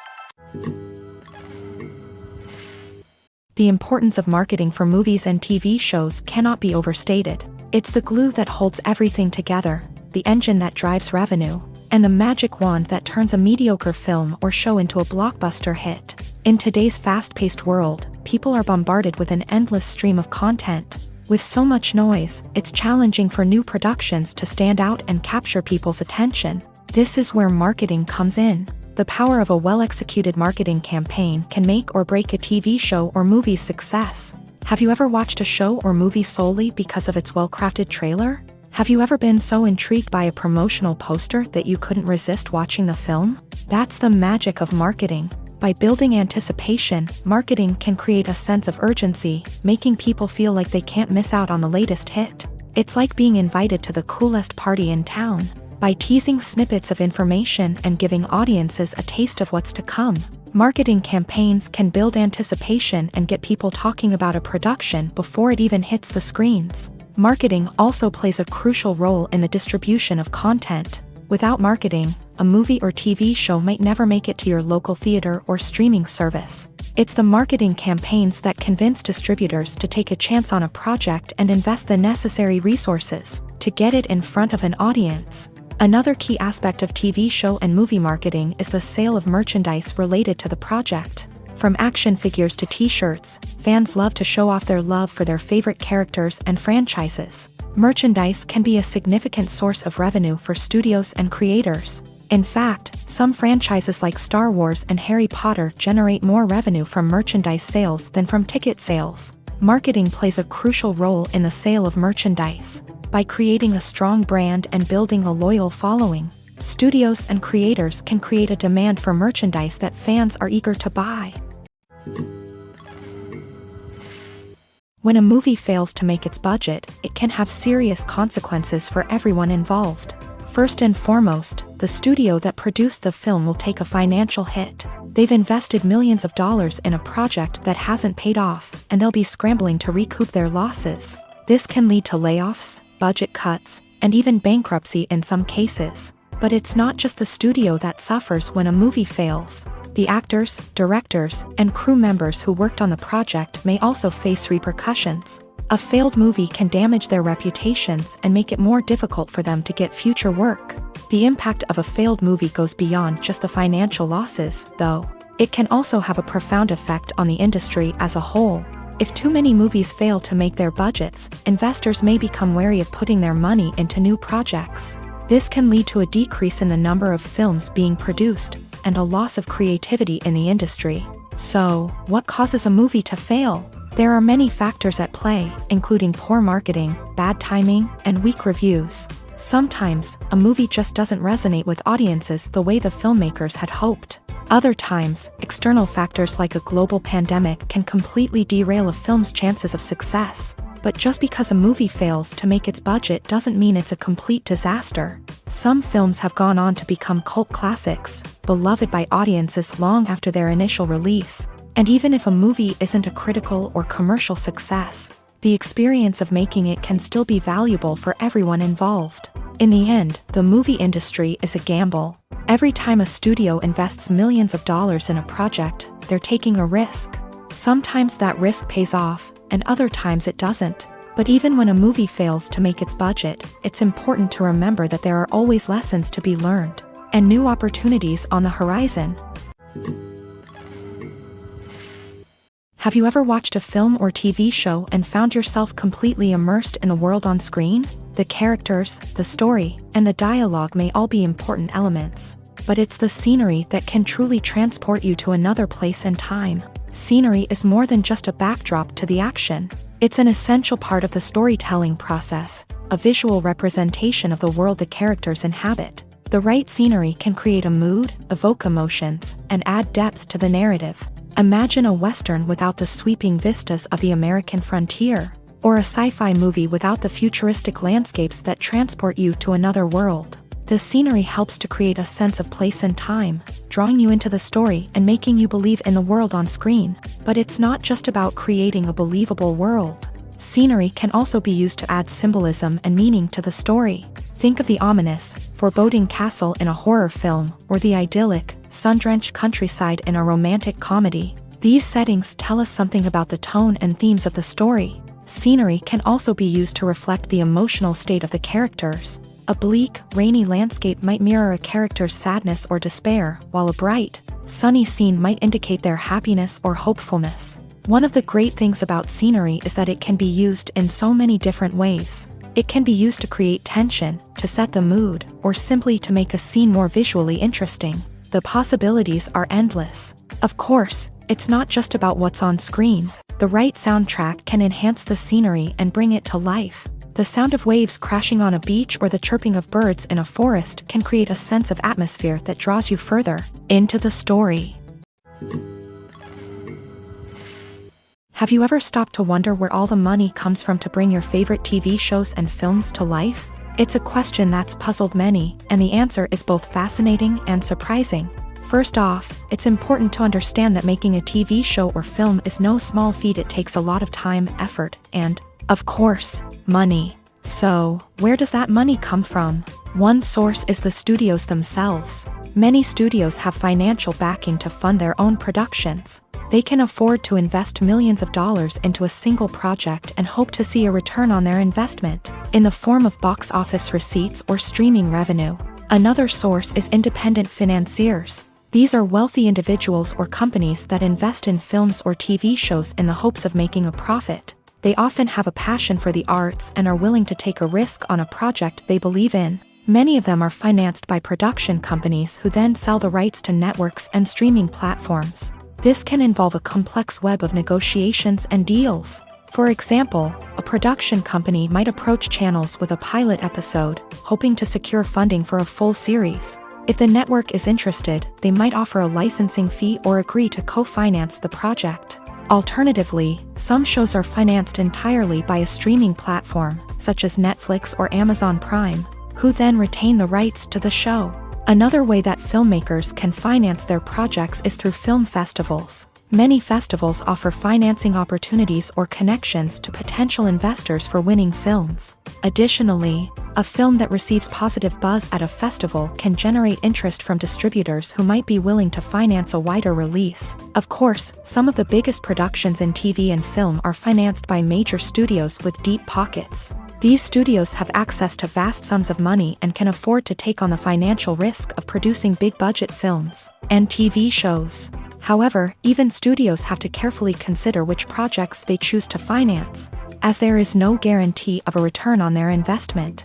The importance of marketing for movies and TV shows cannot be overstated. It's the glue that holds everything together, the engine that drives revenue, and the magic wand that turns a mediocre film or show into a blockbuster hit. In today's fast-paced world, people are bombarded with an endless stream of content. With so much noise, it's challenging for new productions to stand out and capture people's attention. This is where marketing comes in. The power of a well-executed marketing campaign can make or break a TV show or movie's success. Have you ever watched a show or movie solely because of its well-crafted trailer? Have you ever been so intrigued by a promotional poster that you couldn't resist watching the film? That's the magic of marketing. By building anticipation, marketing can create a sense of urgency, making people feel like they can't miss out on the latest hit. It's like being invited to the coolest party in town. By teasing snippets of information and giving audiences a taste of what's to come, marketing campaigns can build anticipation and get people talking about a production before it even hits the screens. Marketing also plays a crucial role in the distribution of content. Without marketing, a movie or TV show might never make it to your local theater or streaming service. It's the marketing campaigns that convince distributors to take a chance on a project and invest the necessary resources to get it in front of an audience. Another key aspect of TV show and movie marketing is the sale of merchandise related to the project. From action figures to t-shirts, fans love to show off their love for their favorite characters and franchises. Merchandise can be a significant source of revenue for studios and creators. In fact, some franchises like Star Wars and Harry Potter generate more revenue from merchandise sales than from ticket sales. Marketing plays a crucial role in the sale of merchandise. By creating a strong brand and building a loyal following, studios and creators can create a demand for merchandise that fans are eager to buy. When a movie fails to make its budget, it can have serious consequences for everyone involved. First and foremost, the studio that produced the film will take a financial hit. They've invested millions of dollars in a project that hasn't paid off, and they'll be scrambling to recoup their losses. This can lead to layoffs, budget cuts, and even bankruptcy in some cases. But it's not just the studio that suffers when a movie fails. The actors, directors, and crew members who worked on the project may also face repercussions. A failed movie can damage their reputations and make it more difficult for them to get future work. The impact of a failed movie goes beyond just the financial losses, though. It can also have a profound effect on the industry as a whole. If too many movies fail to make their budgets, investors may become wary of putting their money into new projects. This can lead to a decrease in the number of films being produced, and a loss of creativity in the industry. So, what causes a movie to fail? There are many factors at play, including poor marketing, bad timing, and weak reviews. Sometimes, a movie just doesn't resonate with audiences the way the filmmakers had hoped. Other times, external factors like a global pandemic can completely derail a film's chances of success. But just because a movie fails to make its budget doesn't mean it's a complete disaster. Some films have gone on to become cult classics, beloved by audiences long after their initial release. And even if a movie isn't a critical or commercial success, the experience of making it can still be valuable for everyone involved. In the end, the movie industry is a gamble. Every time a studio invests millions of dollars in a project, they're taking a risk. Sometimes that risk pays off, and other times it doesn't. But even when a movie fails to make its budget, it's important to remember that there are always lessons to be learned. and new opportunities on the horizon. Have you ever watched a film or TV show and found yourself completely immersed in the world on screen? The characters, the story, and the dialogue may all be important elements, but it's the scenery that can truly transport you to another place and time. Scenery is more than just a backdrop to the action. It's an essential part of the storytelling process, a visual representation of the world the characters inhabit. The right scenery can create a mood, evoke emotions, and add depth to the narrative. Imagine a Western without the sweeping vistas of the American frontier, or a sci-fi movie without the futuristic landscapes that transport you to another world. The scenery helps to create a sense of place and time, drawing you into the story and making you believe in the world on screen. But it's not just about creating a believable world. Scenery can also be used to add symbolism and meaning to the story. Think of the ominous, foreboding castle in a horror film, or the idyllic, sun-drenched countryside in a romantic comedy. These settings tell us something about the tone and themes of the story. Scenery can also be used to reflect the emotional state of the characters. A bleak, rainy landscape might mirror a character's sadness or despair, while a bright, sunny scene might indicate their happiness or hopefulness. One of the great things about scenery is that it can be used in so many different ways. It can be used to create tension, to set the mood, or simply to make a scene more visually interesting. The possibilities are endless. Of course, it's not just about what's on screen. The right soundtrack can enhance the scenery and bring it to life. The sound of waves crashing on a beach or the chirping of birds in a forest can create a sense of atmosphere that draws you further into the story. Have you ever stopped to wonder where all the money comes from to bring your favorite TV shows and films to life? It's a question that's puzzled many, and the answer is both fascinating and surprising. First off, it's important to understand that making a TV show or film is no small feat. It takes a lot of time, effort, and, of course, money. So, where does that money come from? One source is the studios themselves. Many studios have financial backing to fund their own productions. They can afford to invest millions of dollars into a single project and hope to see a return on their investment, in the form of box office receipts or streaming revenue. Another source is independent financiers. These are wealthy individuals or companies that invest in films or TV shows in the hopes of making a profit. They often have a passion for the arts and are willing to take a risk on a project they believe in. Many of them are financed by production companies who then sell the rights to networks and streaming platforms. This can involve a complex web of negotiations and deals. For example, a production company might approach channels with a pilot episode, hoping to secure funding for a full series. If the network is interested, they might offer a licensing fee or agree to co-finance the project. Alternatively, some shows are financed entirely by a streaming platform, such as Netflix or Amazon Prime, who then retain the rights to the show. Another way that filmmakers can finance their projects is through film festivals. Many festivals offer financing opportunities or connections to potential investors for winning films. Additionally, a film that receives positive buzz at a festival can generate interest from distributors who might be willing to finance a wider release. Of course, some of the biggest productions in TV and film are financed by major studios with deep pockets. These studios have access to vast sums of money and can afford to take on the financial risk of producing big-budget films and TV shows. However, even studios have to carefully consider which projects they choose to finance, as there is no guarantee of a return on their investment.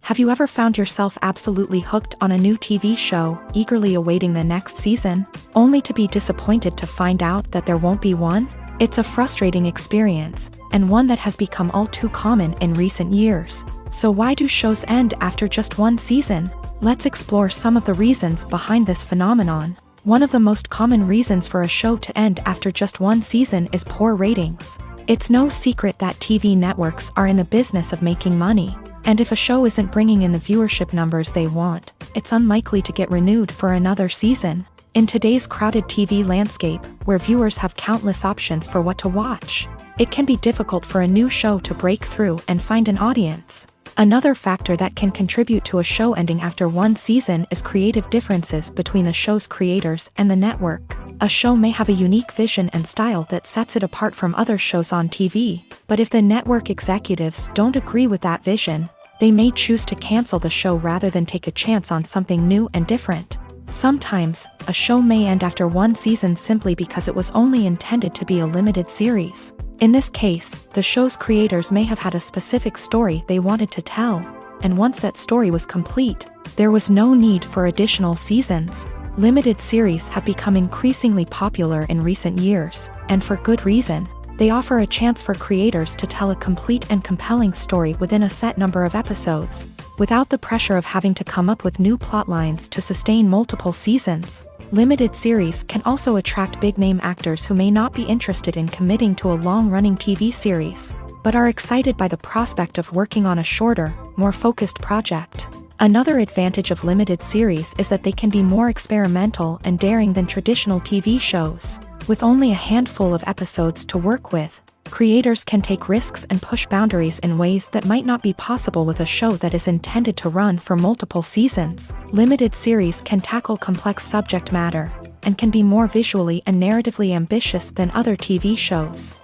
Have you ever found yourself absolutely hooked on a new TV show, eagerly awaiting the next season, only to be disappointed to find out that there won't be one? It's a frustrating experience, and one that has become all too common in recent years. So why do shows end after just one season? Let's explore some of the reasons behind this phenomenon. One of the most common reasons for a show to end after just one season is poor ratings. It's no secret that TV networks are in the business of making money, and if a show isn't bringing in the viewership numbers they want, it's unlikely to get renewed for another season. In today's crowded TV landscape, where viewers have countless options for what to watch, it can be difficult for a new show to break through and find an audience. Another factor that can contribute to a show ending after one season is creative differences between the show's creators and the network. A show may have a unique vision and style that sets it apart from other shows on TV, but if the network executives don't agree with that vision, They may choose to cancel the show rather than take a chance on something new and different. Sometimes, a show may end after one season simply because it was only intended to be a limited series. In this case, the show's creators may have had a specific story they wanted to tell, and once that story was complete, there was no need for additional seasons. Limited series have become increasingly popular in recent years, and for good reason. They offer a chance for creators to tell a complete and compelling story within a set number of episodes, without the pressure of having to come up with new plotlines to sustain multiple seasons. Limited series can also attract big-name actors who may not be interested in committing to a long-running TV series, but are excited by the prospect of working on a shorter, more focused project. Another advantage of limited series is that they can be more experimental and daring than traditional TV shows. With only a handful of episodes to work with, creators can take risks and push boundaries in ways that might not be possible with a show that is intended to run for multiple seasons. Limited series can tackle complex subject matter, and can be more visually and narratively ambitious than other TV shows.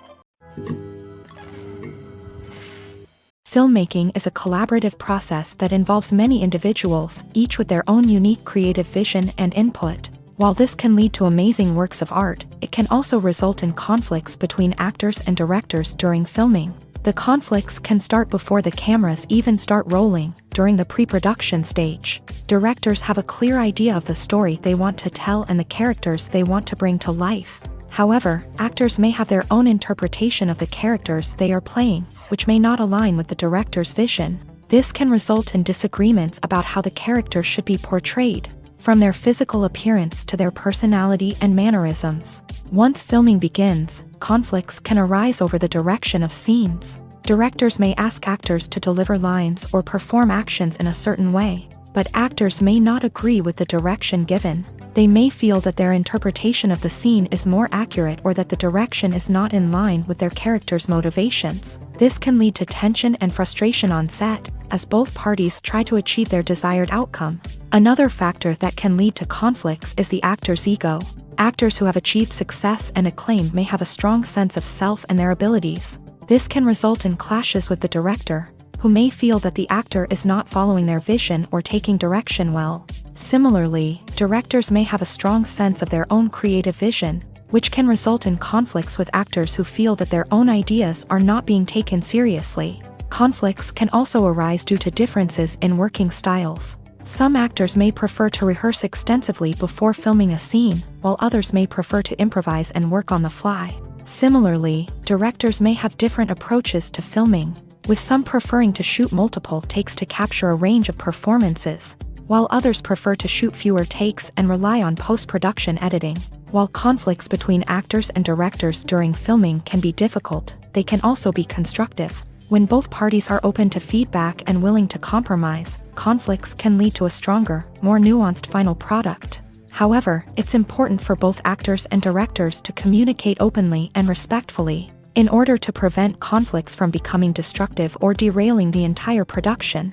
Filmmaking is a collaborative process that involves many individuals, each with their own unique creative vision and input. While this can lead to amazing works of art, it can also result in conflicts between actors and directors during filming. The conflicts can start before the cameras even start rolling, during the pre-production stage. Directors have a clear idea of the story they want to tell and the characters they want to bring to life. However, actors may have their own interpretation of the characters they are playing, which may not align with the director's vision. This can result in disagreements about how the character should be portrayed, from their physical appearance to their personality and mannerisms. Once filming begins, conflicts can arise over the direction of scenes. Directors may ask actors to deliver lines or perform actions in a certain way, but actors may not agree with the direction given. They may feel that their interpretation of the scene is more accurate or that the direction is not in line with their character's motivations. This can lead to tension and frustration on set, as both parties try to achieve their desired outcome. Another factor that can lead to conflicts is the actor's ego. Actors who have achieved success and acclaim may have a strong sense of self and their abilities. This can result in clashes with the director, who may feel that the actor is not following their vision or taking direction well. Similarly, directors may have a strong sense of their own creative vision, which can result in conflicts with actors who feel that their own ideas are not being taken seriously. Conflicts can also arise due to differences in working styles. Some actors may prefer to rehearse extensively before filming a scene, while others may prefer to improvise and work on the fly. Similarly, directors may have different approaches to filming, with some preferring to shoot multiple takes to capture a range of performances, while others prefer to shoot fewer takes and rely on post-production editing. While conflicts between actors and directors during filming can be difficult, they can also be constructive. When both parties are open to feedback and willing to compromise, conflicts can lead to a stronger, more nuanced final product. However, it's important for both actors and directors to communicate openly and respectfully, in order to prevent conflicts from becoming destructive or derailing the entire production.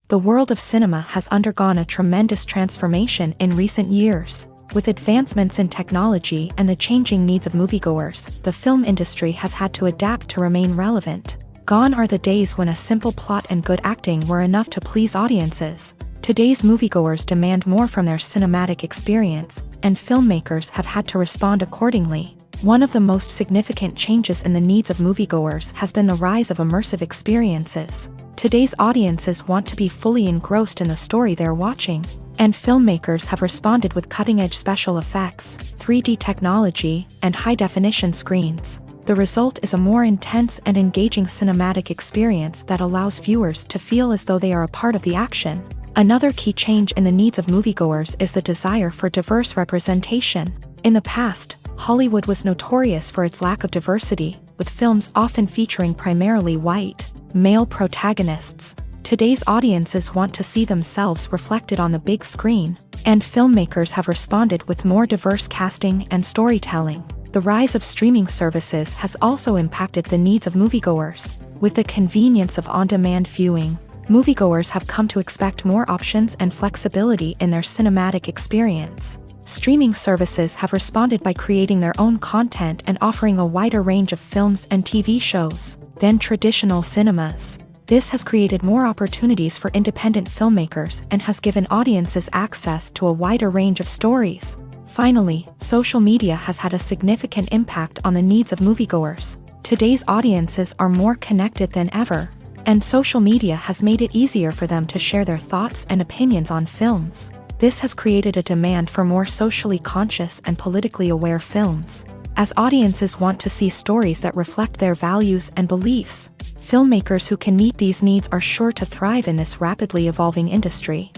The world of cinema has undergone a tremendous transformation in recent years. With advancements in technology and the changing needs of moviegoers, the film industry has had to adapt to remain relevant. Gone are the days when a simple plot and good acting were enough to please audiences. Today's moviegoers demand more from their cinematic experience, and filmmakers have had to respond accordingly. One of the most significant changes in the needs of moviegoers has been the rise of immersive experiences. Today's audiences want to be fully engrossed in the story they're watching, and filmmakers have responded with cutting-edge special effects, 3D technology, and high-definition screens. The result is a more intense and engaging cinematic experience that allows viewers to feel as though they are a part of the action. Another key change in the needs of moviegoers is the desire for diverse representation. In the past, Hollywood was notorious for its lack of diversity, with films often featuring primarily white, male protagonists. Today's audiences want to see themselves reflected on the big screen, and filmmakers have responded with more diverse casting and storytelling. The rise of streaming services has also impacted the needs of moviegoers. With the convenience of on-demand viewing, moviegoers have come to expect more options and flexibility in their cinematic experience. Streaming services have responded by creating their own content and offering a wider range of films and TV shows than traditional cinemas. This has created more opportunities for independent filmmakers and has given audiences access to a wider range of stories. Finally, social media has had a significant impact on the needs of moviegoers. Today's audiences are more connected than ever, and social media has made it easier for them to share their thoughts and opinions on films. This has created a demand for more socially conscious and politically aware films. As audiences want to see stories that reflect their values and beliefs, filmmakers who can meet these needs are sure to thrive in this rapidly evolving industry.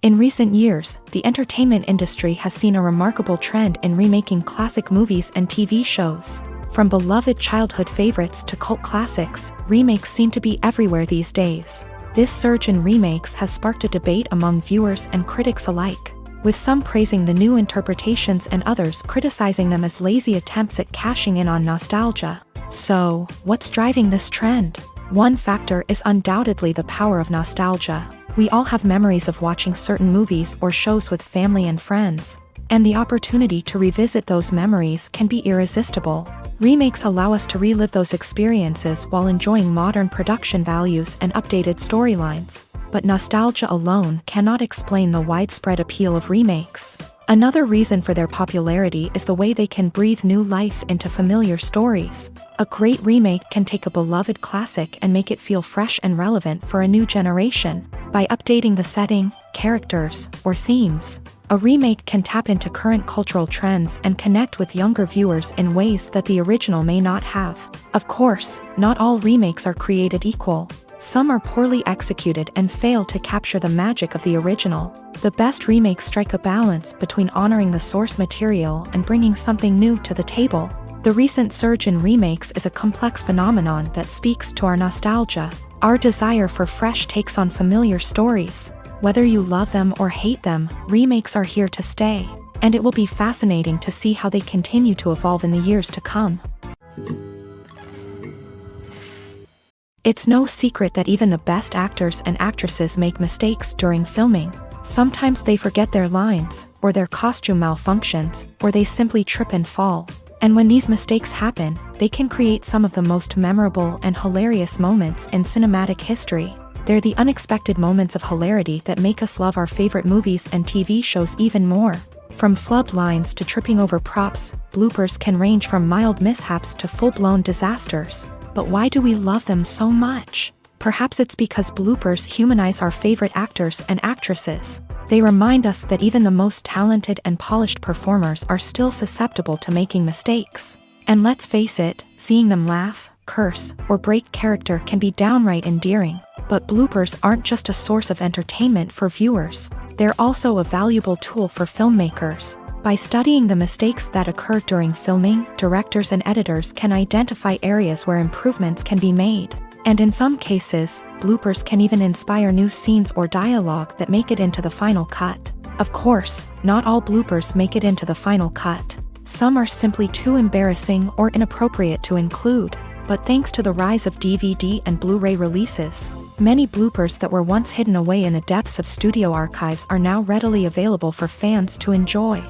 In recent years, the entertainment industry has seen a remarkable trend in remaking classic movies and TV shows. From beloved childhood favorites to cult classics, remakes seem to be everywhere these days. This surge in remakes has sparked a debate among viewers and critics alike, with some praising the new interpretations and others criticizing them as lazy attempts at cashing in on nostalgia. So, what's driving this trend? One factor is undoubtedly the power of nostalgia. We all have memories of watching certain movies or shows with family and friends, and the opportunity to revisit those memories can be irresistible. Remakes allow us to relive those experiences while enjoying modern production values and updated storylines, but nostalgia alone cannot explain the widespread appeal of remakes. Another reason for their popularity is the way they can breathe new life into familiar stories. A great remake can take a beloved classic and make it feel fresh and relevant for a new generation. By updating the setting, characters, or themes, a remake can tap into current cultural trends and connect with younger viewers in ways that the original may not have. Of course, not all remakes are created equal. Some are poorly executed and fail to capture the magic of the original. The best remakes strike a balance between honoring the source material and bringing something new to the table. The recent surge in remakes is a complex phenomenon that speaks to our nostalgia, our desire for fresh takes on familiar stories. Whether you love them or hate them, remakes are here to stay, and it will be fascinating to see how they continue to evolve in the years to come. It's no secret that even the best actors and actresses make mistakes during filming. Sometimes they forget their lines, or their costume malfunctions, or they simply trip and fall. And when these mistakes happen, they can create some of the most memorable and hilarious moments in cinematic history. They're the unexpected moments of hilarity that make us love our favorite movies and TV shows even more. From flubbed lines to tripping over props, bloopers can range from mild mishaps to full-blown disasters. But why do we love them so much? Perhaps it's because bloopers humanize our favorite actors and actresses. They remind us that even the most talented and polished performers are still susceptible to making mistakes. And let's face it, seeing them laugh, curse, or break character can be downright endearing. But bloopers aren't just a source of entertainment for viewers. They're also a valuable tool for filmmakers. By studying the mistakes that occur during filming, directors and editors can identify areas where improvements can be made. And in some cases, bloopers can even inspire new scenes or dialogue that make it into the final cut. Of course, not all bloopers make it into the final cut. Some are simply too embarrassing or inappropriate to include. But thanks to the rise of DVD and Blu-ray releases, many bloopers that were once hidden away in the depths of studio archives are now readily available for fans to enjoy.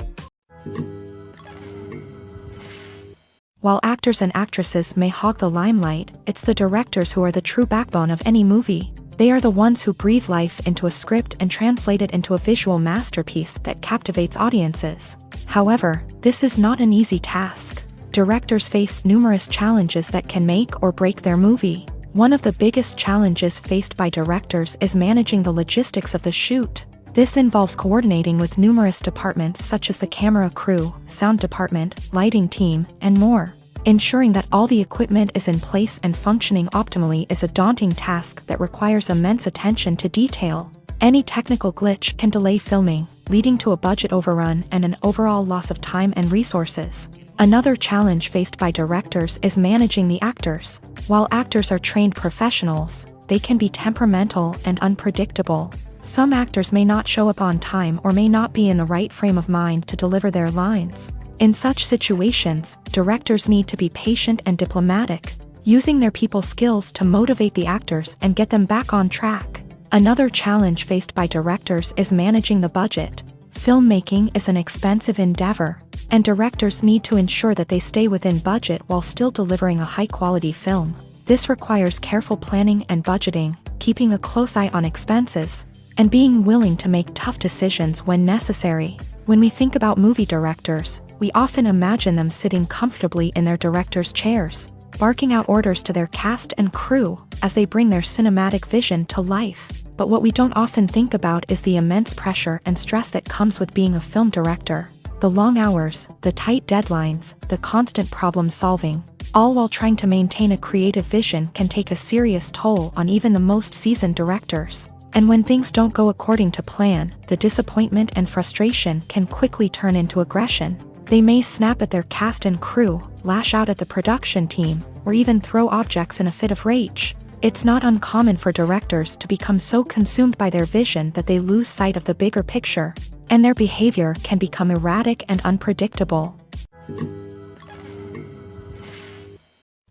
While actors and actresses may hog the limelight, it's the directors who are the true backbone of any movie. They are the ones who breathe life into a script and translate it into a visual masterpiece that captivates audiences. However, this is not an easy task. Directors face numerous challenges that can make or break their movie. One of the biggest challenges faced by directors is managing the logistics of the shoot. This involves coordinating with numerous departments such as the camera crew, sound department, lighting team, and more. Ensuring that all the equipment is in place and functioning optimally is a daunting task that requires immense attention to detail. Any technical glitch can delay filming, leading to a budget overrun and an overall loss of time and resources. Another challenge faced by directors is managing the actors. While actors are trained professionals, they can be temperamental and unpredictable. Some actors may not show up on time or may not be in the right frame of mind to deliver their lines. In such situations, directors need to be patient and diplomatic, using their people skills to motivate the actors and get them back on track. Another challenge faced by directors is managing the budget. Filmmaking is an expensive endeavor, and directors need to ensure that they stay within budget while still delivering a high-quality film. This requires careful planning and budgeting, keeping a close eye on expenses, and being willing to make tough decisions when necessary. When we think about movie directors, we often imagine them sitting comfortably in their director's chairs, barking out orders to their cast and crew as they bring their cinematic vision to life. But what we don't often think about is the immense pressure and stress that comes with being a film director. The long hours, the tight deadlines, the constant problem solving, all while trying to maintain a creative vision can take a serious toll on even the most seasoned directors. And when things don't go according to plan, the disappointment and frustration can quickly turn into aggression. They may snap at their cast and crew, lash out at the production team, or even throw objects in a fit of rage. It's not uncommon for directors to become so consumed by their vision that they lose sight of the bigger picture, and their behavior can become erratic and unpredictable.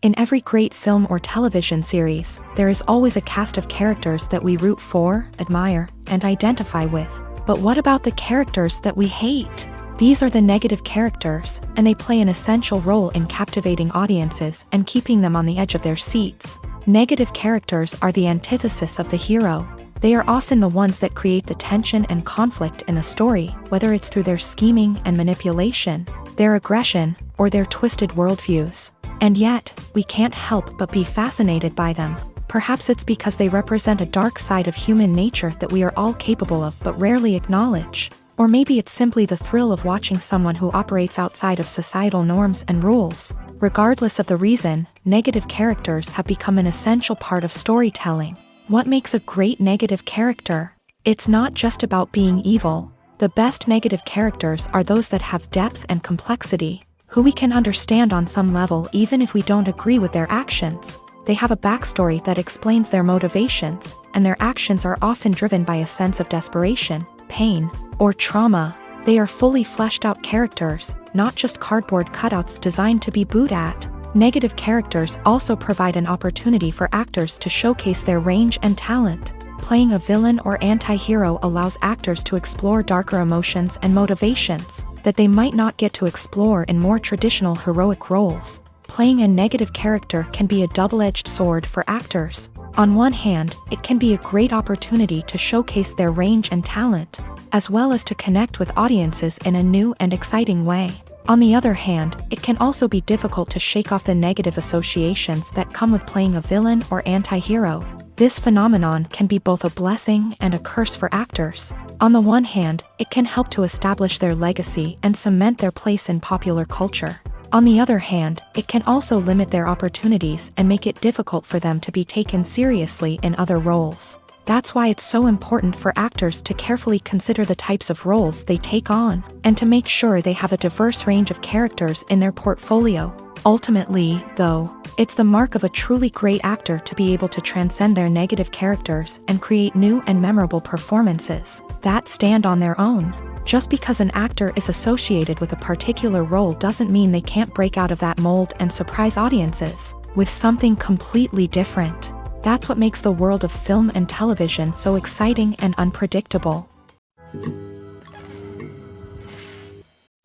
In every great film or television series, there is always a cast of characters that we root for, admire, and identify with. But what about the characters that we hate? These are the negative characters, and they play an essential role in captivating audiences and keeping them on the edge of their seats. Negative characters are the antithesis of the hero. They are often the ones that create the tension and conflict in the story, whether it's through their scheming and manipulation, their aggression, or their twisted worldviews. And yet, we can't help but be fascinated by them. Perhaps it's because they represent a dark side of human nature that we are all capable of but rarely acknowledge. Or maybe it's simply the thrill of watching someone who operates outside of societal norms and rules. Regardless of the reason, negative characters have become an essential part of storytelling. What makes a great negative character? It's not just about being evil. The best negative characters are those that have depth and complexity, who we can understand on some level even if we don't agree with their actions. They have a backstory that explains their motivations, and their actions are often driven by a sense of desperation, pain, or trauma. They are fully fleshed out characters, not just cardboard cutouts designed to be booed at. Negative characters also provide an opportunity for actors to showcase their range and talent. Playing a villain or anti-hero allows actors to explore darker emotions and motivations that they might not get to explore in more traditional heroic roles. Playing a negative character can be a double-edged sword for actors. On one hand, it can be a great opportunity to showcase their range and talent, as well as to connect with audiences in a new and exciting way. On the other hand, it can also be difficult to shake off the negative associations that come with playing a villain or anti-hero. This phenomenon can be both a blessing and a curse for actors. On the one hand, it can help to establish their legacy and cement their place in popular culture. On the other hand, it can also limit their opportunities and make it difficult for them to be taken seriously in other roles. That's why it's so important for actors to carefully consider the types of roles they take on, and to make sure they have a diverse range of characters in their portfolio. Ultimately, though, it's the mark of a truly great actor to be able to transcend their negative characters and create new and memorable performances that stand on their own. Just because an actor is associated with a particular role doesn't mean they can't break out of that mold and surprise audiences with something completely different. That's what makes the world of film and television so exciting and unpredictable.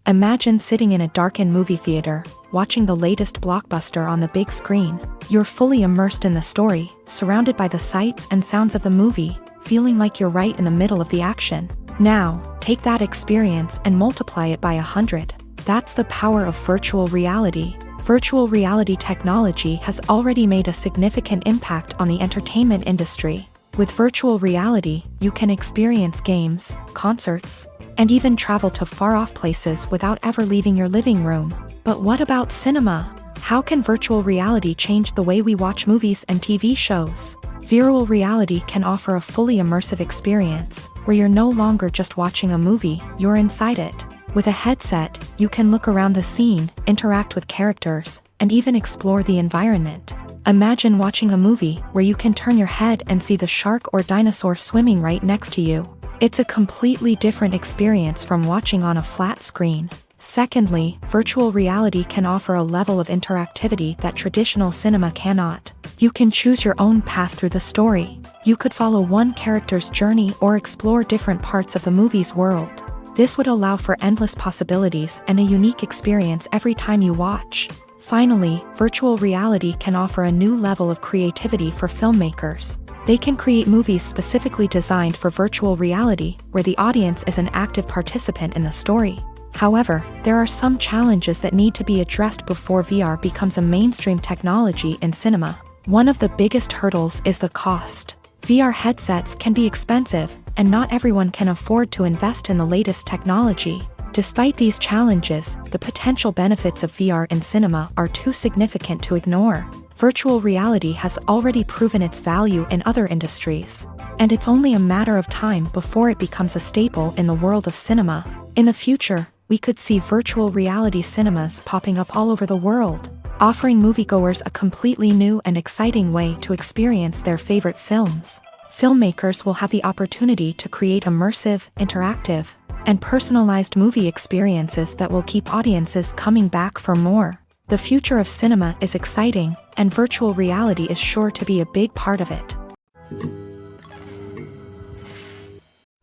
Imagine sitting in a darkened movie theater, watching the latest blockbuster on the big screen. You're fully immersed in the story, surrounded by the sights and sounds of the movie, feeling like you're right in the middle of the action. Now, take that experience and multiply it by 100. That's the power of virtual reality. Virtual reality technology has already made a significant impact on the entertainment industry. With virtual reality, you can experience games, concerts, and even travel to far-off places without ever leaving your living room. But what about cinema? How can virtual reality change the way we watch movies and TV shows? Virtual reality can offer a fully immersive experience, where you're no longer just watching a movie, you're inside it. With a headset, you can look around the scene, interact with characters, and even explore the environment. Imagine watching a movie where you can turn your head and see the shark or dinosaur swimming right next to you. It's a completely different experience from watching on a flat screen. Secondly, virtual reality can offer a level of interactivity that traditional cinema cannot. You can choose your own path through the story. You could follow one character's journey or explore different parts of the movie's world. This would allow for endless possibilities and a unique experience every time you watch. Finally, virtual reality can offer a new level of creativity for filmmakers. They can create movies specifically designed for virtual reality, where the audience is an active participant in the story. However, there are some challenges that need to be addressed before VR becomes a mainstream technology in cinema. One of the biggest hurdles is the cost. VR headsets can be expensive, and not everyone can afford to invest in the latest technology. Despite these challenges, the potential benefits of VR in cinema are too significant to ignore. Virtual reality has already proven its value in other industries, and it's only a matter of time before it becomes a staple in the world of cinema. In the future, we could see virtual reality cinemas popping up all over the world, offering moviegoers a completely new and exciting way to experience their favorite films. Filmmakers will have the opportunity to create immersive, interactive, and personalized movie experiences that will keep audiences coming back for more. The future of cinema is exciting, and virtual reality is sure to be a big part of it.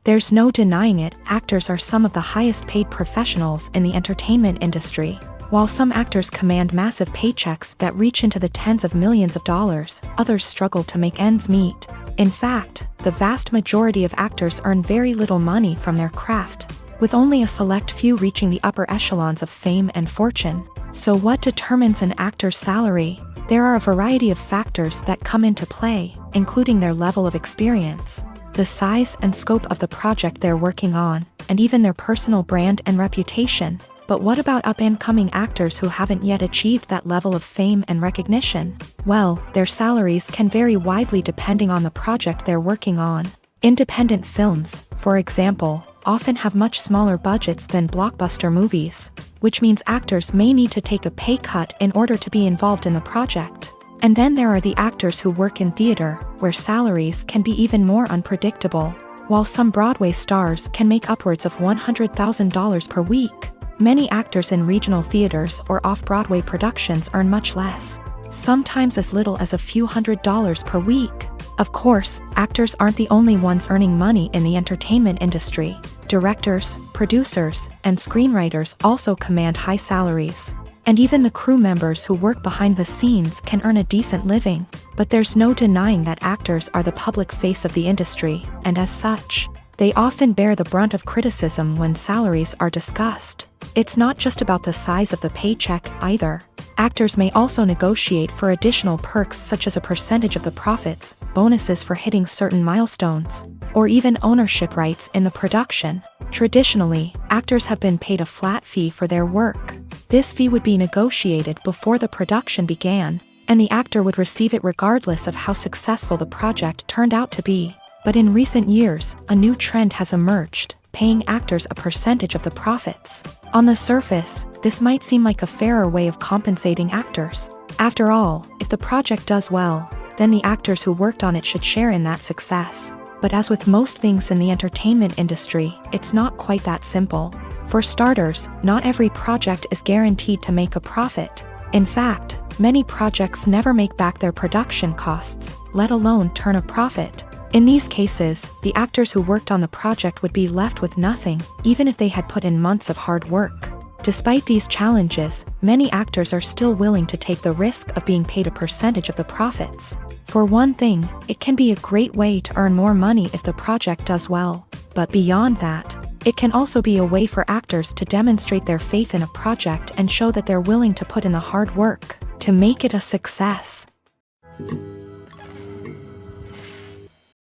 There's no denying it, actors are some of the highest paid professionals in the entertainment industry. While some actors command massive paychecks that reach into the tens of millions of dollars, others struggle to make ends meet. In fact, the vast majority of actors earn very little money from their craft, with only a select few reaching the upper echelons of fame and fortune. So what determines an actor's salary? There are a variety of factors that come into play, including their level of experience, the size and scope of the project they're working on, and even their personal brand and reputation. But what about up-and-coming actors who haven't yet achieved that level of fame and recognition? Well, their salaries can vary widely depending on the project they're working on. Independent films, for example, often have much smaller budgets than blockbuster movies, which means actors may need to take a pay cut in order to be involved in the project. And then there are the actors who work in theater, where salaries can be even more unpredictable. While some Broadway stars can make upwards of $100,000 per week, many actors in regional theaters or off-Broadway productions earn much less, sometimes as little as a few $100s per week. Of course, actors aren't the only ones earning money in the entertainment industry. Directors, producers, and screenwriters also command high salaries. And even the crew members who work behind the scenes can earn a decent living. But there's no denying that actors are the public face of the industry, and as such, they often bear the brunt of criticism when salaries are discussed. It's not just about the size of the paycheck, either. Actors may also negotiate for additional perks such as a percentage of the profits, bonuses for hitting certain milestones, or even ownership rights in the production. Traditionally, actors have been paid a flat fee for their work. This fee would be negotiated before the production began, and the actor would receive it regardless of how successful the project turned out to be. But in recent years, a new trend has emerged, paying actors a percentage of the profits. On the surface, this might seem like a fairer way of compensating actors. After all, if the project does well, then the actors who worked on it should share in that success. But as with most things in the entertainment industry, it's not quite that simple. For starters, not every project is guaranteed to make a profit. In fact, many projects never make back their production costs, let alone turn a profit. In these cases, the actors who worked on the project would be left with nothing, even if they had put in months of hard work. Despite these challenges, many actors are still willing to take the risk of being paid a percentage of the profits. For one thing, it can be a great way to earn more money if the project does well. But beyond that, it can also be a way for actors to demonstrate their faith in a project and show that they're willing to put in the hard work to make it a success.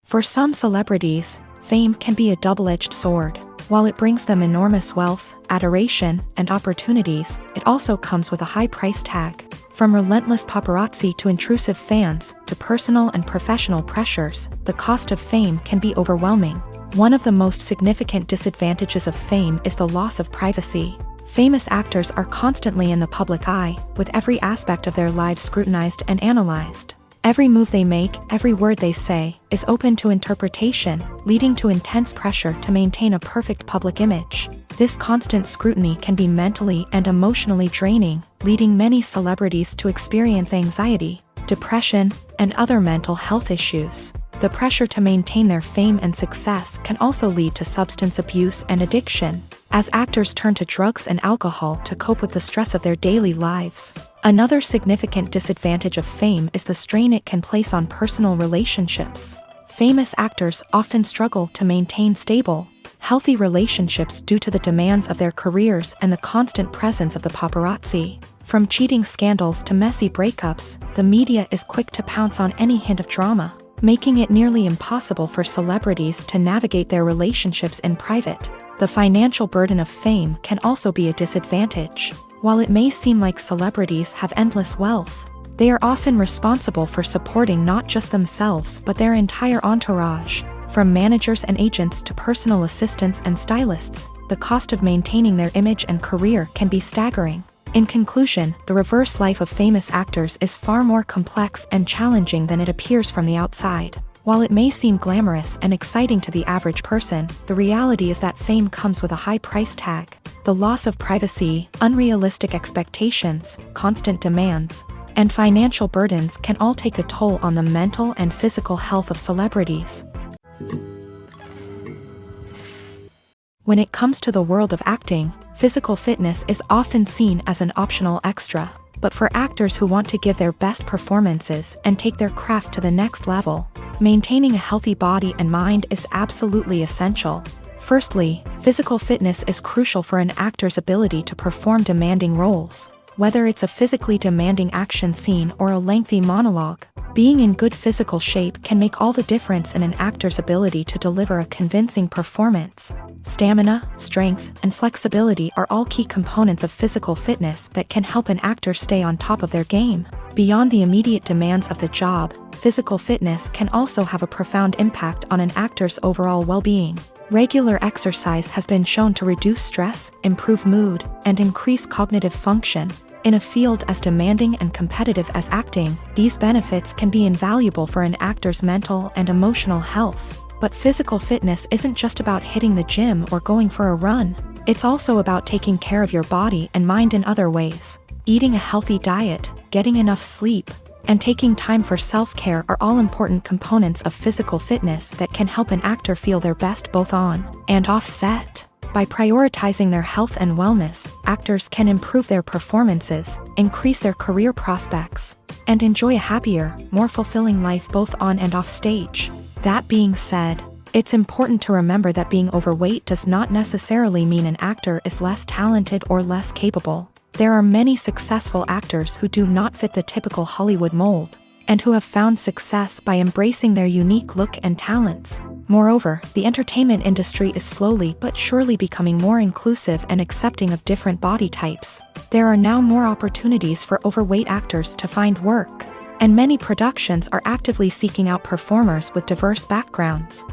For some celebrities, fame can be a double-edged sword. While it brings them enormous wealth, adoration, and opportunities, it also comes with a high price tag. From relentless paparazzi to intrusive fans, to personal and professional pressures, the cost of fame can be overwhelming. One of the most significant disadvantages of fame is the loss of privacy. Famous actors are constantly in the public eye, with every aspect of their lives scrutinized and analyzed. Every move they make, every word they say, is open to interpretation, leading to intense pressure to maintain a perfect public image. This constant scrutiny can be mentally and emotionally draining, leading many celebrities to experience anxiety, depression, and other mental health issues. The pressure to maintain their fame and success can also lead to substance abuse and addiction, as actors turn to drugs and alcohol to cope with the stress of their daily lives. Another significant disadvantage of fame is the strain it can place on personal relationships. Famous actors often struggle to maintain stable, healthy relationships due to the demands of their careers and the constant presence of the paparazzi. From cheating scandals to messy breakups, the media is quick to pounce on any hint of drama, making it nearly impossible for celebrities to navigate their relationships in private. The financial burden of fame can also be a disadvantage. While it may seem like celebrities have endless wealth, they are often responsible for supporting not just themselves but their entire entourage. From managers and agents to personal assistants and stylists, the cost of maintaining their image and career can be staggering. In conclusion, the reverse life of famous actors is far more complex and challenging than it appears from the outside. While it may seem glamorous and exciting to the average person, the reality is that fame comes with a high price tag. The loss of privacy, unrealistic expectations, constant demands, and financial burdens can all take a toll on the mental and physical health of celebrities. When it comes to the world of acting, physical fitness is often seen as an optional extra. But for actors who want to give their best performances and take their craft to the next level, maintaining a healthy body and mind is absolutely essential. Firstly, physical fitness is crucial for an actor's ability to perform demanding roles. Whether it's a physically demanding action scene or a lengthy monologue, being in good physical shape can make all the difference in an actor's ability to deliver a convincing performance. Stamina, strength, and flexibility are all key components of physical fitness that can help an actor stay on top of their game. Beyond the immediate demands of the job, physical fitness can also have a profound impact on an actor's overall well-being. Regular exercise has been shown to reduce stress, improve mood, and increase cognitive function. In a field as demanding and competitive as acting, these benefits can be invaluable for an actor's mental and emotional health. But physical fitness isn't just about hitting the gym or going for a run. It's also about taking care of your body and mind in other ways. Eating a healthy diet, getting enough sleep, and taking time for self-care are all important components of physical fitness that can help an actor feel their best both on and off set. By prioritizing their health and wellness, actors can improve their performances, increase their career prospects, and enjoy a happier, more fulfilling life both on and off stage. That being said, it's important to remember that being overweight does not necessarily mean an actor is less talented or less capable. There are many successful actors who do not fit the typical Hollywood mold, and who have found success by embracing their unique look and talents. Moreover, the entertainment industry is slowly but surely becoming more inclusive and accepting of different body types. There are now more opportunities for overweight actors to find work, and many productions are actively seeking out performers with diverse backgrounds.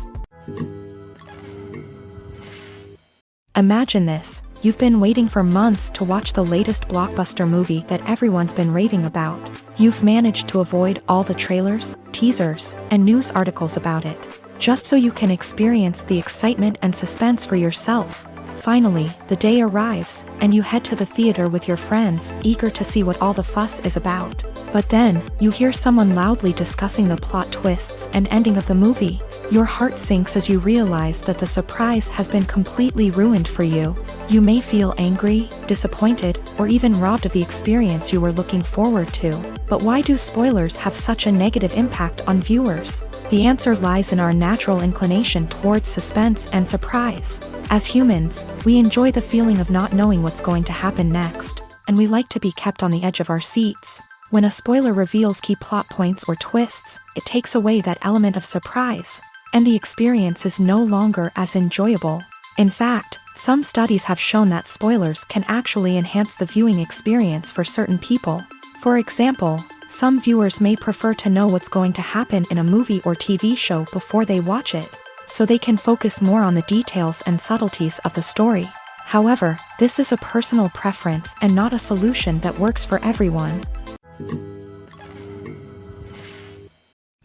Imagine this. You've been waiting for months to watch the latest blockbuster movie that everyone's been raving about. You've managed to avoid all the trailers, teasers, and news articles about it, just so you can experience the excitement and suspense for yourself. Finally, the day arrives, and you head to the theater with your friends, eager to see what all the fuss is about. But then, you hear someone loudly discussing the plot twists and ending of the movie. Your heart sinks as you realize that the surprise has been completely ruined for you. You may feel angry, disappointed, or even robbed of the experience you were looking forward to. But why do spoilers have such a negative impact on viewers? The answer lies in our natural inclination towards suspense and surprise. As humans, we enjoy the feeling of not knowing what's going to happen next, and we like to be kept on the edge of our seats. When a spoiler reveals key plot points or twists, it takes away that element of surprise, and the experience is no longer as enjoyable. In fact, some studies have shown that spoilers can actually enhance the viewing experience for certain people. For example, some viewers may prefer to know what's going to happen in a movie or TV show before they watch it, so they can focus more on the details and subtleties of the story. However, this is a personal preference and not a solution that works for everyone.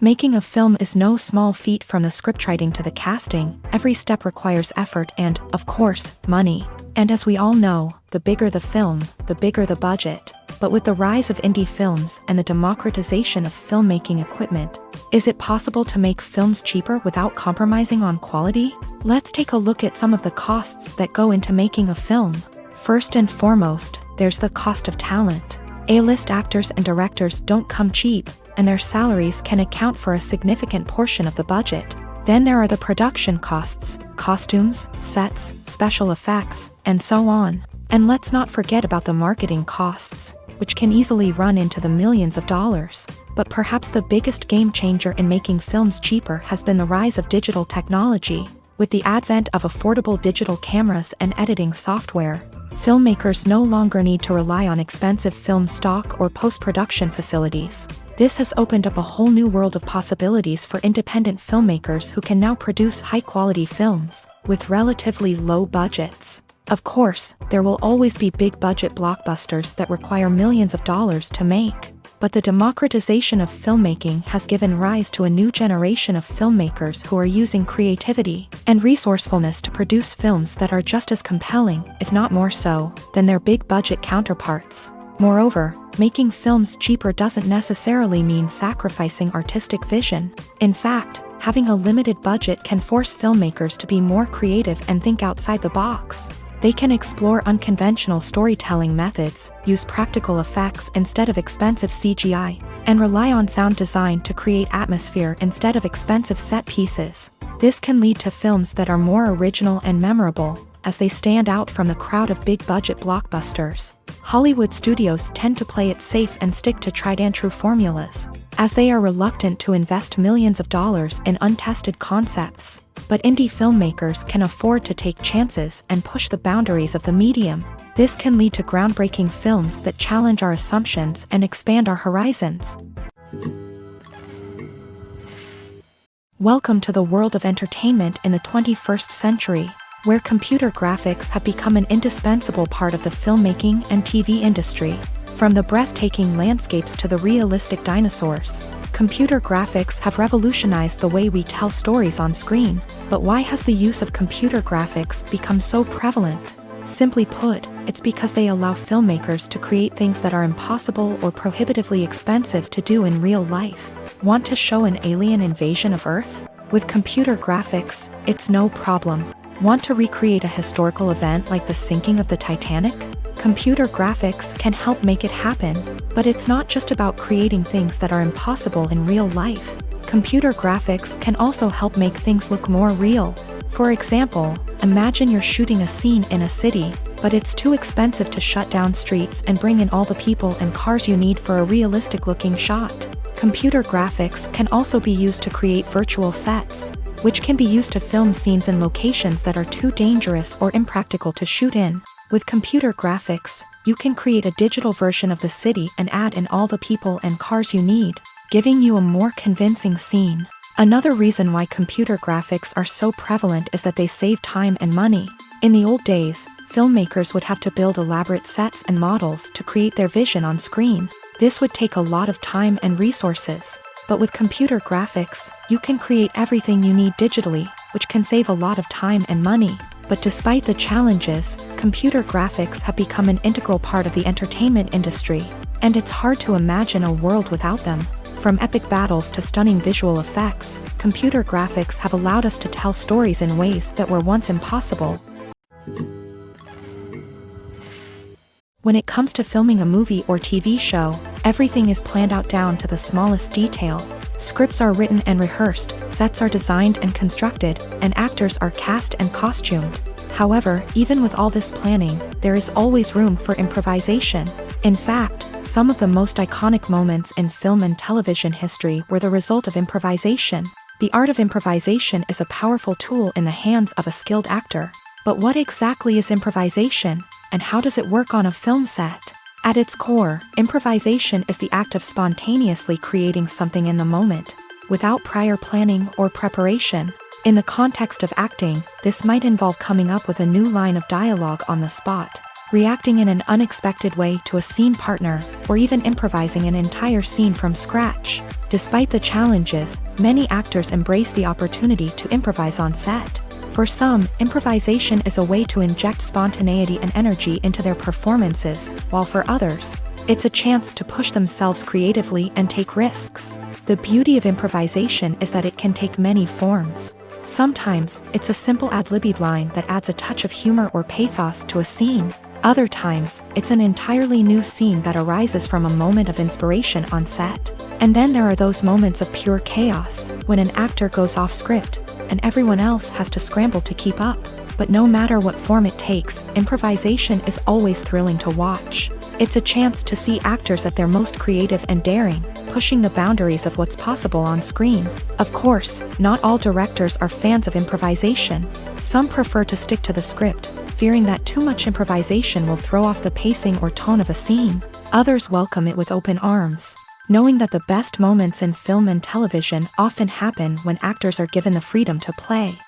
Making a film is no small feat. From the scriptwriting to the casting, every step requires effort and, of course, money. And as we all know, the bigger the film, the bigger the budget. But with the rise of indie films and the democratization of filmmaking equipment, is it possible to make films cheaper without compromising on quality? Let's take a look at some of the costs that go into making a film. First and foremost, there's the cost of talent. A-list actors and directors don't come cheap, and their salaries can account for a significant portion of the budget. Then there are the production costs, costumes, sets, special effects, and so on. And let's not forget about the marketing costs, which can easily run into the millions of dollars. But perhaps the biggest game changer in making films cheaper has been the rise of digital technology. With the advent of affordable digital cameras and editing software, filmmakers no longer need to rely on expensive film stock or post-production facilities. This has opened up a whole new world of possibilities for independent filmmakers who can now produce high-quality films with relatively low budgets. Of course, there will always be big-budget blockbusters that require millions of dollars to make. But the democratization of filmmaking has given rise to a new generation of filmmakers who are using creativity and resourcefulness to produce films that are just as compelling, if not more so, than their big-budget counterparts. Moreover, making films cheaper doesn't necessarily mean sacrificing artistic vision. In fact, having a limited budget can force filmmakers to be more creative and think outside the box. They can explore unconventional storytelling methods, use practical effects instead of expensive CGI, and rely on sound design to create atmosphere instead of expensive set pieces. This can lead to films that are more original and memorable, as they stand out from the crowd of big-budget blockbusters. Hollywood studios tend to play it safe and stick to tried-and-true formulas, as they are reluctant to invest millions of dollars in untested concepts. But indie filmmakers can afford to take chances and push the boundaries of the medium. This can lead to groundbreaking films that challenge our assumptions and expand our horizons. Welcome to the world of entertainment in the 21st century, where computer graphics have become an indispensable part of the filmmaking and TV industry. From the breathtaking landscapes to the realistic dinosaurs, computer graphics have revolutionized the way we tell stories on screen. But why has the use of computer graphics become so prevalent? Simply put, it's because they allow filmmakers to create things that are impossible or prohibitively expensive to do in real life. Want to show an alien invasion of Earth? With computer graphics, it's no problem. Want to recreate a historical event like the sinking of the Titanic? Computer graphics can help make it happen. But it's not just about creating things that are impossible in real life. Computer graphics can also help make things look more real. For example, imagine you're shooting a scene in a city, but it's too expensive to shut down streets and bring in all the people and cars you need for a realistic-looking shot. Computer graphics can also be used to create virtual sets, which can be used to film scenes in locations that are too dangerous or impractical to shoot in. With computer graphics, you can create a digital version of the city and add in all the people and cars you need, giving you a more convincing scene. Another reason why computer graphics are so prevalent is that they save time and money. In the old days, filmmakers would have to build elaborate sets and models to create their vision on screen. This would take a lot of time and resources. But with computer graphics, you can create everything you need digitally, which can save a lot of time and money. But despite the challenges, computer graphics have become an integral part of the entertainment industry, and it's hard to imagine a world without them. From epic battles to stunning visual effects, computer graphics have allowed us to tell stories in ways that were once impossible. When it comes to filming a movie or TV show, everything is planned out down to the smallest detail. Scripts are written and rehearsed, sets are designed and constructed, and actors are cast and costumed. However, even with all this planning, there is always room for improvisation. In fact, some of the most iconic moments in film and television history were the result of improvisation. The art of improvisation is a powerful tool in the hands of a skilled actor. But what exactly is improvisation, and how does it work on a film set? At its core, improvisation is the act of spontaneously creating something in the moment, without prior planning or preparation. In the context of acting, this might involve coming up with a new line of dialogue on the spot, reacting in an unexpected way to a scene partner, or even improvising an entire scene from scratch. Despite the challenges, many actors embrace the opportunity to improvise on set. For some, improvisation is a way to inject spontaneity and energy into their performances, while for others, it's a chance to push themselves creatively and take risks. The beauty of improvisation is that it can take many forms. Sometimes, it's a simple ad-libbed line that adds a touch of humor or pathos to a scene. Other times, it's an entirely new scene that arises from a moment of inspiration on set. And then there are those moments of pure chaos, when an actor goes off script, and everyone else has to scramble to keep up. But no matter what form it takes, improvisation is always thrilling to watch. It's a chance to see actors at their most creative and daring, pushing the boundaries of what's possible on screen. Of course, not all directors are fans of improvisation. Some prefer to stick to the script, fearing that too much improvisation will throw off the pacing or tone of a scene. Others welcome it with open arms, knowing that the best moments in film and television often happen when actors are given the freedom to play.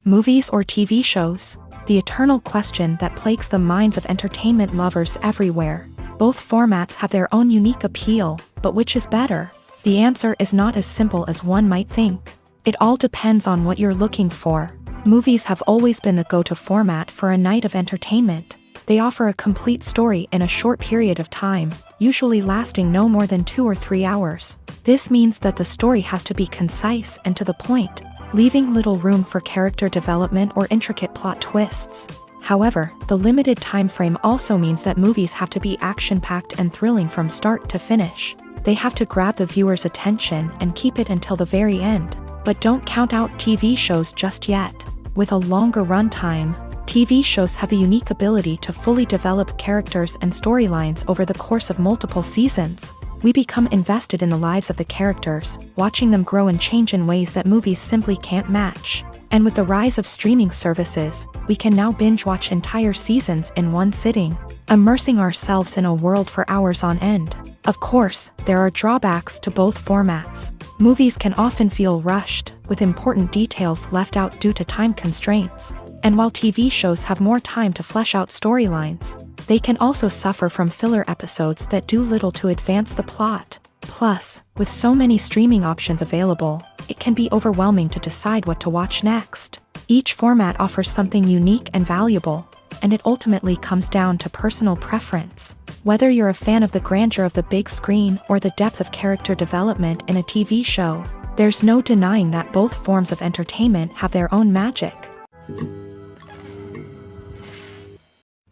Movies or TV shows? The eternal question that plagues the minds of entertainment lovers everywhere. Both formats have their own unique appeal, but which is better? The answer is not as simple as one might think. It all depends on what you're looking for. Movies have always been the go-to format for a night of entertainment. They offer a complete story in a short period of time, usually lasting no more than 2 or 3 hours. This means that the story has to be concise and to the point, leaving little room for character development or intricate plot twists. However, the limited time frame also means that movies have to be action-packed and thrilling from start to finish. They have to grab the viewer's attention and keep it until the very end. But don't count out TV shows just yet. With a longer runtime, TV shows have the unique ability to fully develop characters and storylines over the course of multiple seasons. We become invested in the lives of the characters, watching them grow and change in ways that movies simply can't match. And with the rise of streaming services, we can now binge-watch entire seasons in one sitting, immersing ourselves in a world for hours on end. Of course, there are drawbacks to both formats. Movies can often feel rushed, with important details left out due to time constraints. And while TV shows have more time to flesh out storylines, they can also suffer from filler episodes that do little to advance the plot. Plus, with so many streaming options available, it can be overwhelming to decide what to watch next. Each format offers something unique and valuable, and it ultimately comes down to personal preference. Whether you're a fan of the grandeur of the big screen or the depth of character development in a TV show, there's no denying that both forms of entertainment have their own magic.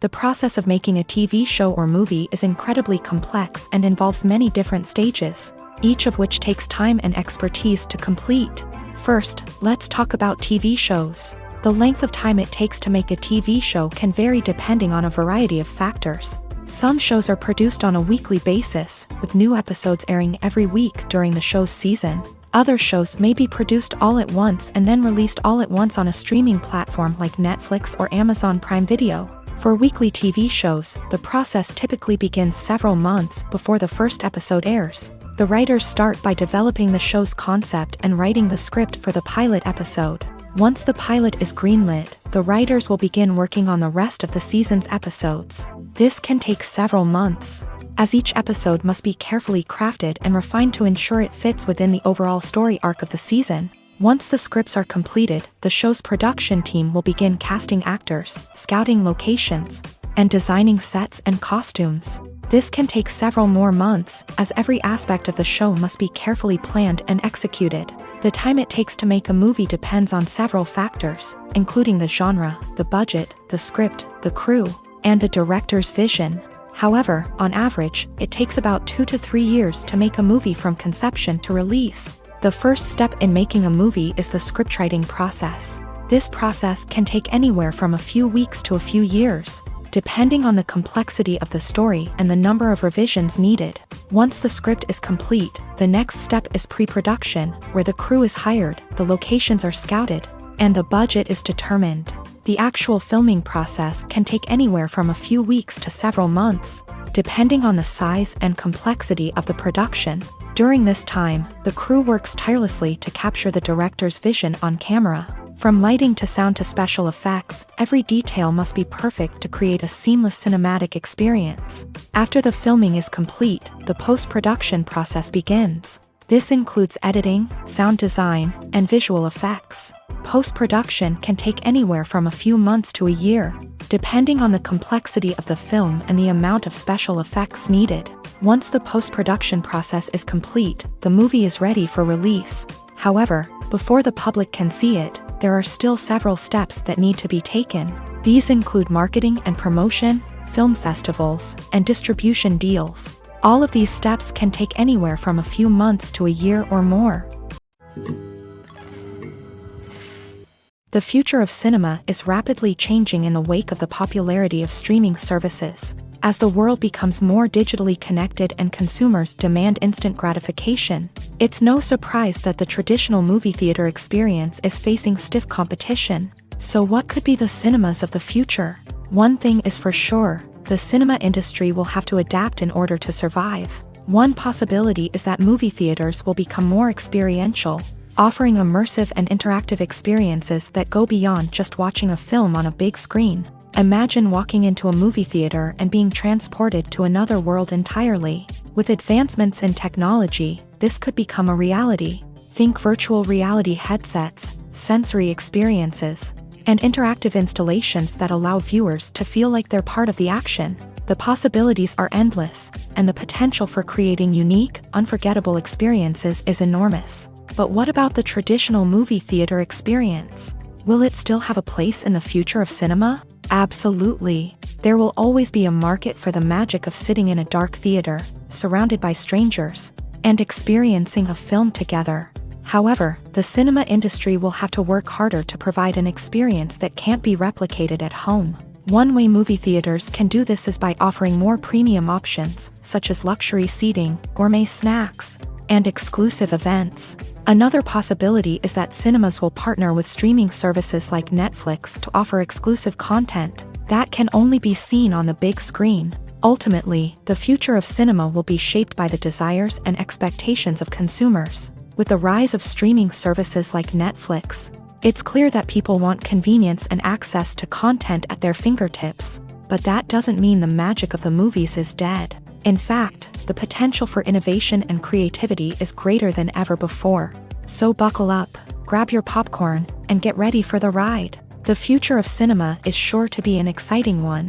The process of making a TV show or movie is incredibly complex and involves many different stages, each of which takes time and expertise to complete. First, let's talk about TV shows. The length of time it takes to make a TV show can vary depending on a variety of factors. Some shows are produced on a weekly basis, with new episodes airing every week during the show's season. Other shows may be produced all at once and then released all at once on a streaming platform like Netflix or Amazon Prime Video. For weekly TV shows, the process typically begins several months before the first episode airs. The writers start by developing the show's concept and writing the script for the pilot episode. Once the pilot is greenlit, the writers will begin working on the rest of the season's episodes. This can take several months, as each episode must be carefully crafted and refined to ensure it fits within the overall story arc of the season. Once the scripts are completed, the show's production team will begin casting actors, scouting locations, and designing sets and costumes. This can take several more months, as every aspect of the show must be carefully planned and executed. The time it takes to make a movie depends on several factors, including the genre, the budget, the script, the crew, and the director's vision. However, on average, it takes about 2 to 3 years to make a movie from conception to release. The first step in making a movie is the scriptwriting process. This process can take anywhere from a few weeks to a few years, depending on the complexity of the story and the number of revisions needed. Once the script is complete, the next step is pre-production, where the crew is hired, the locations are scouted, and the budget is determined. The actual filming process can take anywhere from a few weeks to several months, depending on the size and complexity of the production. During this time, the crew works tirelessly to capture the director's vision on camera. From lighting to sound to special effects, every detail must be perfect to create a seamless cinematic experience. After the filming is complete, the post-production process begins. This includes editing, sound design, and visual effects. Post-production can take anywhere from a few months to a year, depending on the complexity of the film and the amount of special effects needed. Once the post-production process is complete, the movie is ready for release. However, before the public can see it, there are still several steps that need to be taken. These include marketing and promotion, film festivals, and distribution deals. All of these steps can take anywhere from a few months to a year or more. The future of cinema is rapidly changing in the wake of the popularity of streaming services. As the world becomes more digitally connected and consumers demand instant gratification, it's no surprise that the traditional movie theater experience is facing stiff competition. So what could be the cinemas of the future? One thing is for sure, the cinema industry will have to adapt in order to survive. One possibility is that movie theaters will become more experiential, offering immersive and interactive experiences that go beyond just watching a film on a big screen. Imagine walking into a movie theater and being transported to another world entirely. With advancements in technology, this could become a reality. Think virtual reality headsets, sensory experiences, and interactive installations that allow viewers to feel like they're part of the action. The possibilities are endless, and the potential for creating unique, unforgettable experiences is enormous. But what about the traditional movie theater experience? Will it still have a place in the future of cinema? Absolutely. There will always be a market for the magic of sitting in a dark theater, surrounded by strangers, and experiencing a film together. However, the cinema industry will have to work harder to provide an experience that can't be replicated at home. One way movie theaters can do this is by offering more premium options, such as luxury seating, gourmet snacks, and exclusive events. Another possibility is that cinemas will partner with streaming services like Netflix to offer exclusive content that can only be seen on the big screen. Ultimately, the future of cinema will be shaped by the desires and expectations of consumers. With the rise of streaming services like Netflix, it's clear that people want convenience and access to content at their fingertips. But that doesn't mean the magic of the movies is dead. In fact, the potential for innovation and creativity is greater than ever before. So buckle up, grab your popcorn, and get ready for the ride. The future of cinema is sure to be an exciting one.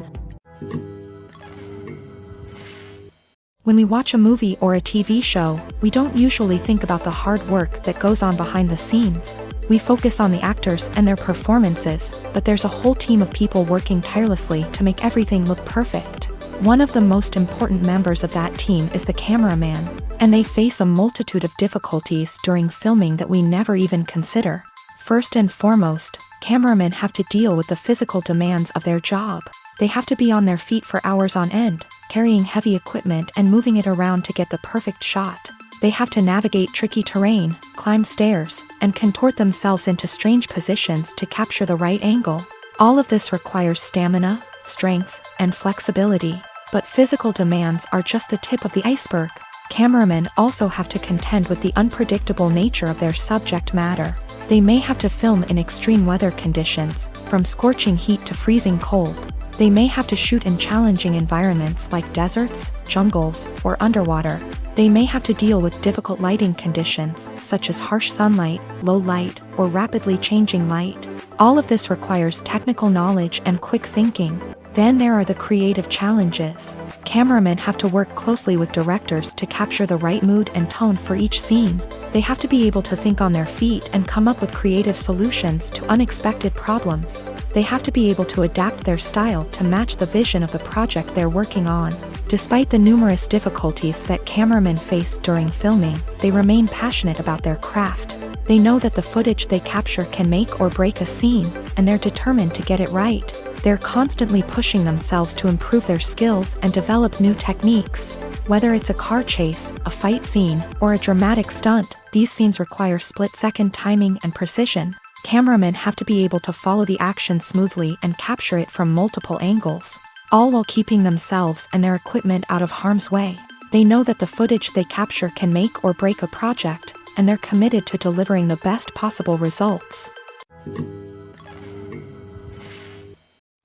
When we watch a movie or a TV show, we don't usually think about the hard work that goes on behind the scenes. We focus on the actors and their performances, but there's a whole team of people working tirelessly to make everything look perfect. One of the most important members of that team is the cameraman, and they face a multitude of difficulties during filming that we never even consider. First and foremost, cameramen have to deal with the physical demands of their job. They have to be on their feet for hours on end, carrying heavy equipment and moving it around to get the perfect shot. They have to navigate tricky terrain, climb stairs, and contort themselves into strange positions to capture the right angle. All of this requires stamina, strength, and flexibility. But physical demands are just the tip of the iceberg. Cameramen also have to contend with the unpredictable nature of their subject matter. They may have to film in extreme weather conditions, from scorching heat to freezing cold. They may have to shoot in challenging environments like deserts, jungles, or underwater. They may have to deal with difficult lighting conditions, such as harsh sunlight, low light, or rapidly changing light. All of this requires technical knowledge and quick thinking. Then there are the creative challenges. Cameramen have to work closely with directors to capture the right mood and tone for each scene. They have to be able to think on their feet and come up with creative solutions to unexpected problems. They have to be able to adapt their style to match the vision of the project they're working on. Despite the numerous difficulties that cameramen face during filming, they remain passionate about their craft. They know that the footage they capture can make or break a scene, and they're determined to get it right. They're constantly pushing themselves to improve their skills and develop new techniques. Whether it's a car chase, a fight scene, or a dramatic stunt, these scenes require split-second timing and precision. Cameramen have to be able to follow the action smoothly and capture it from multiple angles, all while keeping themselves and their equipment out of harm's way. They know that the footage they capture can make or break a project, and they're committed to delivering the best possible results.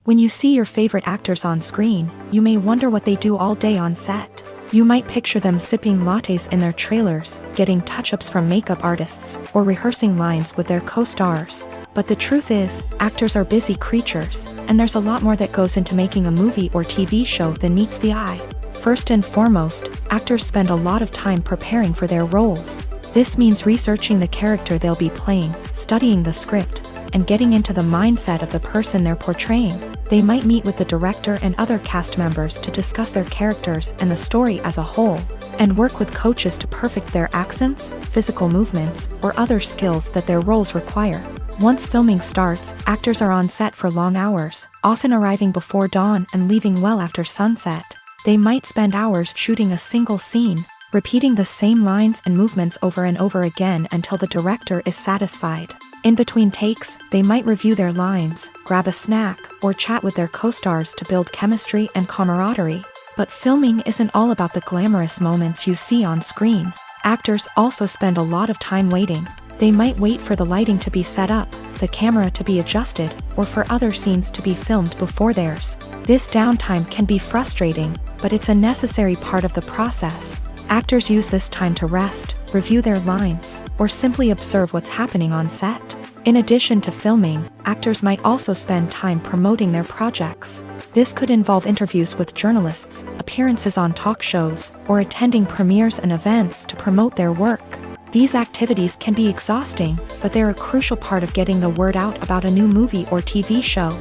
When you see your favorite actors on screen, you may wonder what they do all day on set. You might picture them sipping lattes in their trailers, getting touch-ups from makeup artists, or rehearsing lines with their co-stars. But the truth is, actors are busy creatures, and there's a lot more that goes into making a movie or TV show than meets the eye. First and foremost, actors spend a lot of time preparing for their roles. This means researching the character they'll be playing, studying the script, and getting into the mindset of the person they're portraying. They might meet with the director and other cast members to discuss their characters and the story as a whole, and work with coaches to perfect their accents, physical movements, or other skills that their roles require. Once filming starts, actors are on set for long hours, often arriving before dawn and leaving well after sunset. They might spend hours shooting a single scene, repeating the same lines and movements over and over again until the director is satisfied. In between takes, they might review their lines, grab a snack, or chat with their co-stars to build chemistry and camaraderie. But filming isn't all about the glamorous moments you see on screen. Actors also spend a lot of time waiting. They might wait for the lighting to be set up, the camera to be adjusted, or for other scenes to be filmed before theirs. This downtime can be frustrating, but it's a necessary part of the process. Actors use this time to rest, review their lines, or simply observe what's happening on set. In addition to filming, actors might also spend time promoting their projects. This could involve interviews with journalists, appearances on talk shows, or attending premieres and events to promote their work. These activities can be exhausting, but they're a crucial part of getting the word out about a new movie or TV show.